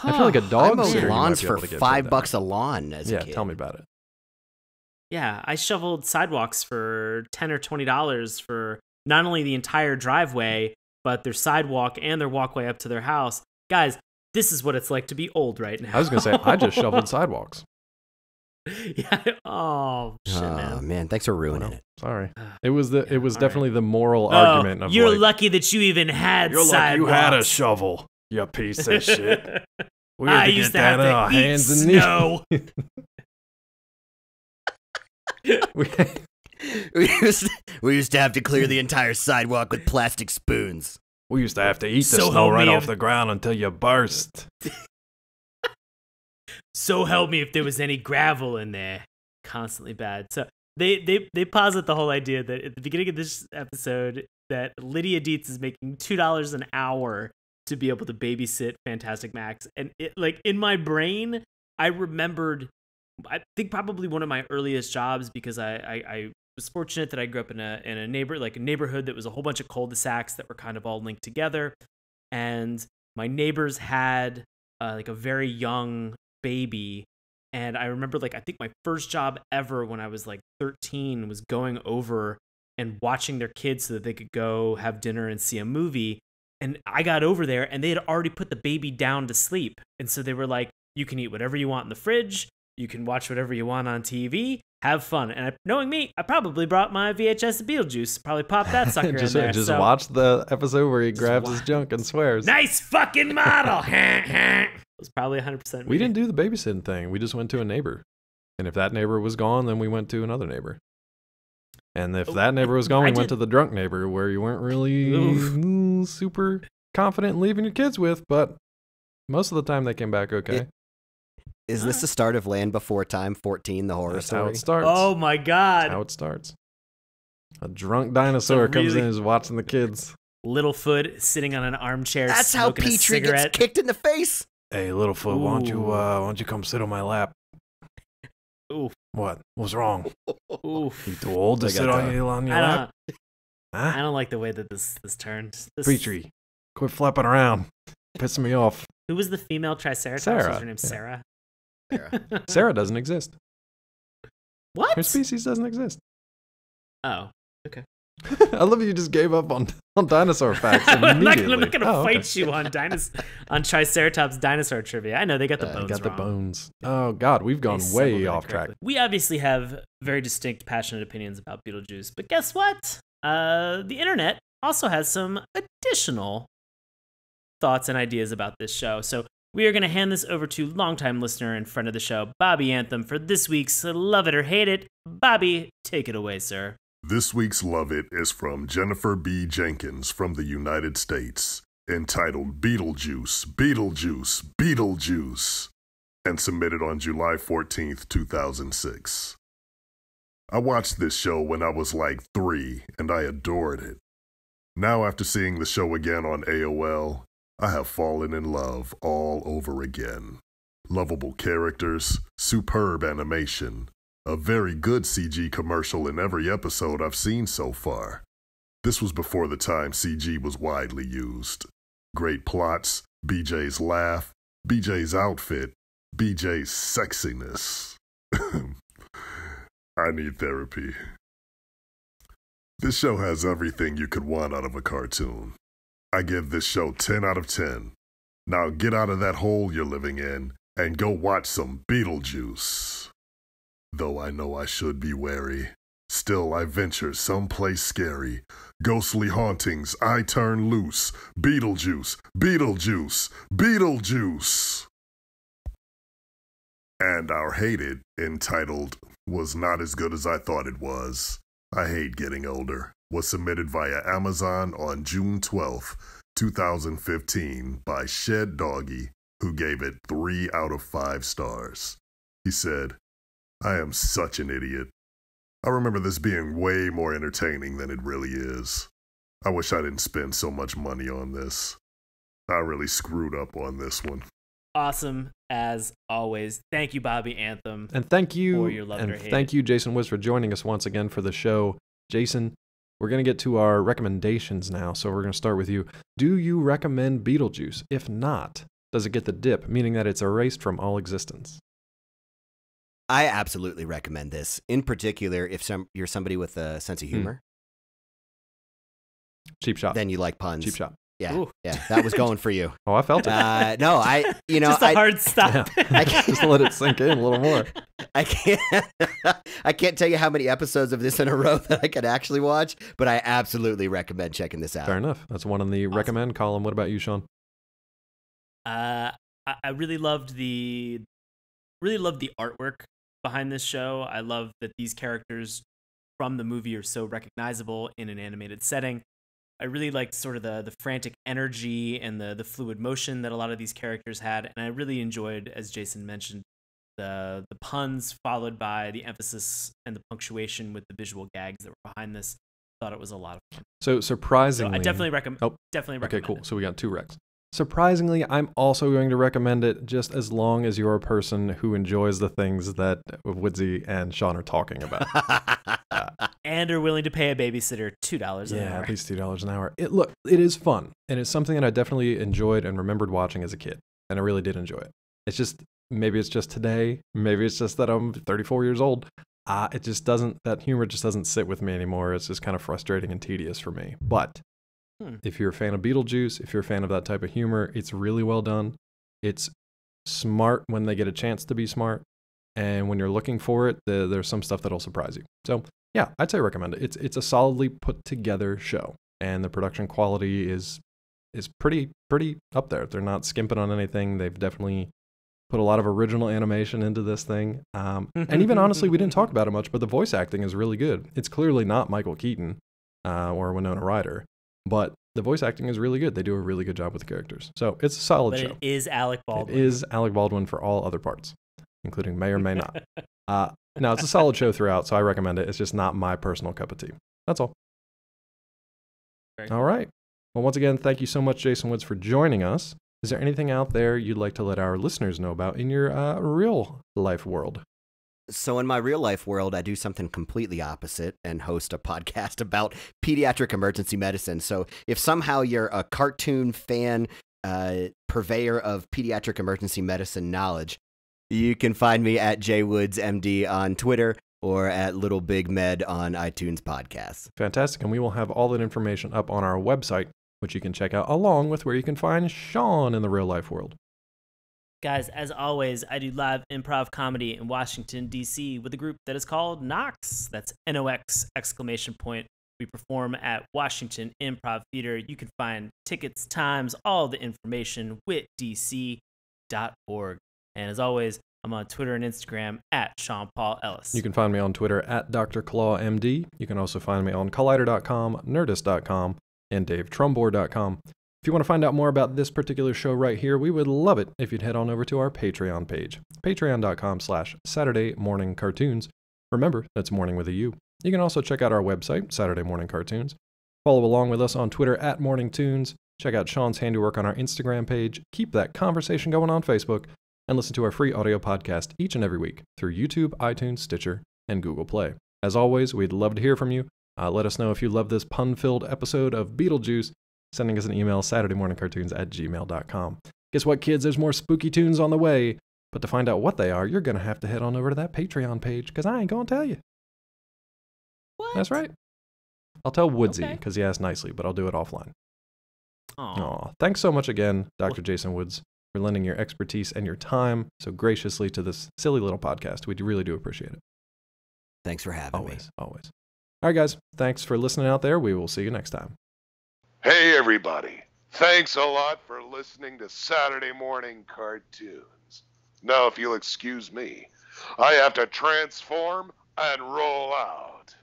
I feel like a dog I mowed sitter. lawns for $5 a lawn as a kid. Yeah, tell me about it. Yeah, I shoveled sidewalks for $10 or $20 for not only the entire driveway, but their sidewalk and their walkway up to their house. Guys, this is what it's like to be old right now. I was gonna say I just shoveled sidewalks. Yeah. Oh shit, man. Thanks for ruining it. Sorry. It was definitely the moral Oh, argument of you're like, lucky that you even had you're sidewalks. lucky you had a shovel, you piece of shit. We I had to used get to have that on our to eat hands and snow. knees. We used to have to clear the entire sidewalk with plastic spoons. We used to have to eat the So snow help right me off if- the ground until you burst. So help me if there was any gravel in there. Constantly bad. So they posit the whole idea that at the beginning of this episode that Lydia Dietz is making $2 an hour to be able to babysit Fantastic Max. And it, like, in my brain, I remembered, I think probably one of my earliest jobs, because I was fortunate that I grew up in a neighborhood that was a whole bunch of cul-de-sacs that were kind of all linked together. And my neighbors had like a very young baby. And I remember, like, I think my first job ever when I was like 13 was going over and watching their kids so that they could go have dinner and see a movie. And I got over there and they had already put the baby down to sleep. And so they were like, you can eat whatever you want in the fridge. You can watch whatever you want on TV. Have fun. And knowing me, I probably brought my VHS of Beetlejuice. Probably popped that sucker in there. Just so, watch the episode where he grabs his junk and swears. nice fucking model. It was probably 100% me. We didn't do the babysitting thing. We just went to a neighbor. And if that neighbor was gone, then we went to another neighbor. And if that neighbor was gone, we went to the drunk neighbor where you weren't really super confident in leaving your kids with, but most of the time they came back okay. Is this the start of Land Before Time 14, the horror That's story? how it starts. Oh my God. That's how it starts. A drunk dinosaur comes in and is watching the kids. Littlefoot sitting on an armchair. That's how smoking a Petrie gets cigarette. kicked in the face. Hey, Littlefoot, why don't you come sit on my lap? Oof. What? What's wrong? Oof. You too old to sit on your lap? I don't like the way that this turned. Petrie, quit flapping around. Pissing me off. Who was the female Triceratops? Sarah. Was her name Sarah? Sarah doesn't exist. What? Her species doesn't exist. Oh, okay. I love you just gave up on dinosaur facts immediately. I'm not gonna fight you on Triceratops dinosaur trivia. I know they got the bones got wrong. the bones. Oh God, we've gone way off track. We obviously have very distinct, passionate opinions about Beetlejuice, but guess what? The internet also has some additional thoughts and ideas about this show. So we are going to hand this over to longtime listener and friend of the show, Bobby Anthem, for this week's Love It or Hate It. Bobby, take it away, sir. This week's Love It is from Jennifer B. Jenkins from the United States, entitled Beetlejuice, Beetlejuice, Beetlejuice, and submitted on July 14th, 2006. I watched this show when I was like 3, and I adored it. Now, after seeing the show again on AOL, I have fallen in love all over again. Lovable characters, superb animation, a very good CG commercial in every episode I've seen so far. This was before the time CG was widely used. Great plots, BJ's laugh, BJ's outfit, BJ's sexiness. I need therapy. This show has everything you could want out of a cartoon. I give this show 10 out of 10. Now get out of that hole you're living in and go watch some Beetlejuice. Though I know I should be wary, still I venture someplace scary. Ghostly hauntings, I turn loose. Beetlejuice, Beetlejuice, Beetlejuice. And our hated, entitled, Was Not As Good As I Thought It Was. I Hate Getting Older, was submitted via Amazon on June 12th, 2015 by Shed Doggy, who gave it 3 out of 5 stars. He said, I am such an idiot. I remember this being way more entertaining than it really is. I wish I didn't spend so much money on this. I really screwed up on this one. Awesome as always. Thank you, Bobby Anthem. And thank you, for your love or hate thank you, Jason Woods, for joining us once again for the show. Jason, we're going to get to our recommendations now, so we're going to start with you. Do you recommend Beetlejuice? If not, does it get the dip, meaning that it's erased from all existence? I absolutely recommend this. In particular, if you're somebody with a sense of humor. Cheap shot. Then you like puns. Cheap shot. Yeah, Ooh. yeah, that was going for you. Oh, I felt it. No, just a hard stop. Yeah. Just let it sink in a little more. I can't tell you how many episodes of this in a row that I could actually watch, but I absolutely recommend checking this out. Fair enough. That's one in the recommend column. What about you, Sean? I really loved the artwork behind this show. I love that these characters from the movie are so recognizable in an animated setting. I really liked sort of the frantic energy and the fluid motion that a lot of these characters had, and I really enjoyed, as Jason mentioned, the puns followed by the emphasis and the punctuation with the visual gags that were behind this. Thought it was a lot of fun. So surprisingly, I definitely recommend. Oh, definitely recommend. Okay, cool. It. So we got 2 recs. Surprisingly, I'm also going to recommend it, just as long as you're a person who enjoys the things that Woodsy and Sean are talking about. And are willing to pay a babysitter $2 an hour. Yeah, at least $2 an hour. It is fun, and it's something that I definitely enjoyed and remembered watching as a kid, and I really did enjoy it. It's just, maybe it's just today, maybe it's just that I'm 34 years old. It just doesn't, that humor just doesn't sit with me anymore. It's just kind of frustrating and tedious for me. But if you're a fan of Beetlejuice, if you're a fan of that type of humor, it's really well done. It's smart when they get a chance to be smart, and when you're looking for it, there's some stuff that'll surprise you. So yeah, I'd say recommend it. It's a solidly put together show, and the production quality is pretty up there. They're not skimping on anything. They've definitely put a lot of original animation into this thing. And even honestly, we didn't talk about it much, but the voice acting is really good. It's clearly not Michael Keaton or Winona Ryder, but the voice acting is really good. They do a really good job with the characters. So it's a solid show. It is Alec Baldwin. It is Alec Baldwin for all other parts, including may or may not. No, it's a solid show throughout, so I recommend it. It's just not my personal cup of tea. That's all. All right. Well, once again, thank you so much, Jason Woods, for joining us. Is there anything out there you'd like to let our listeners know about in your real life world? So in my real life world, I do something completely opposite and host a podcast about pediatric emergency medicine. So if somehow you're a cartoon fan, purveyor of pediatric emergency medicine knowledge, you can find me at JWoodsMD on Twitter, or at Little Big Med on iTunes Podcasts. Fantastic. And we will have all that information up on our website, which you can check out along with where you can find Sean in the real life world. Guys, as always, I do live improv comedy in Washington, D.C. with a group that is called Nox. That's N-O-X exclamation point. We perform at Washington Improv Theater. You can find tickets, times, all the information, witdc.org. And as always, I'm on Twitter and Instagram at Sean Paul Ellis. You can find me on Twitter at Dr. Claw MD. You can also find me on Collider.com, Nerdist.com, and DaveTrumbore.com. If you want to find out more about this particular show right here, we would love it if you'd head on over to our Patreon page, patreon.com/Saturday Morning Cartoons. Remember, that's morning with a U. You can also check out our website, Saturday Morning Cartoons. Follow along with us on Twitter at MorningTunes. Check out Sean's handiwork on our Instagram page. Keep that conversation going on Facebook. And listen to our free audio podcast each and every week through YouTube, iTunes, Stitcher, and Google Play. As always, we'd love to hear from you. Let us know if you love this pun-filled episode of Beetlejuice. Sending us an email, SaturdayMorningCartoons@gmail.com. Guess what, kids? There's more spooky tunes on the way. But to find out what they are, you're going to have to head on over to that Patreon page, because I ain't going to tell you. What? That's right. I'll tell Woodsy, because he asked nicely, but I'll do it offline. Aw. Thanks so much again, Dr. Jason Woods, for lending your expertise and your time so graciously to this silly little podcast. We really do appreciate it. Thanks for having me. Always. All right, guys. Thanks for listening out there. We will see you next time. Hey, everybody. Thanks a lot for listening to Saturday Morning Cartoons. Now, if you'll excuse me, I have to transform and roll out.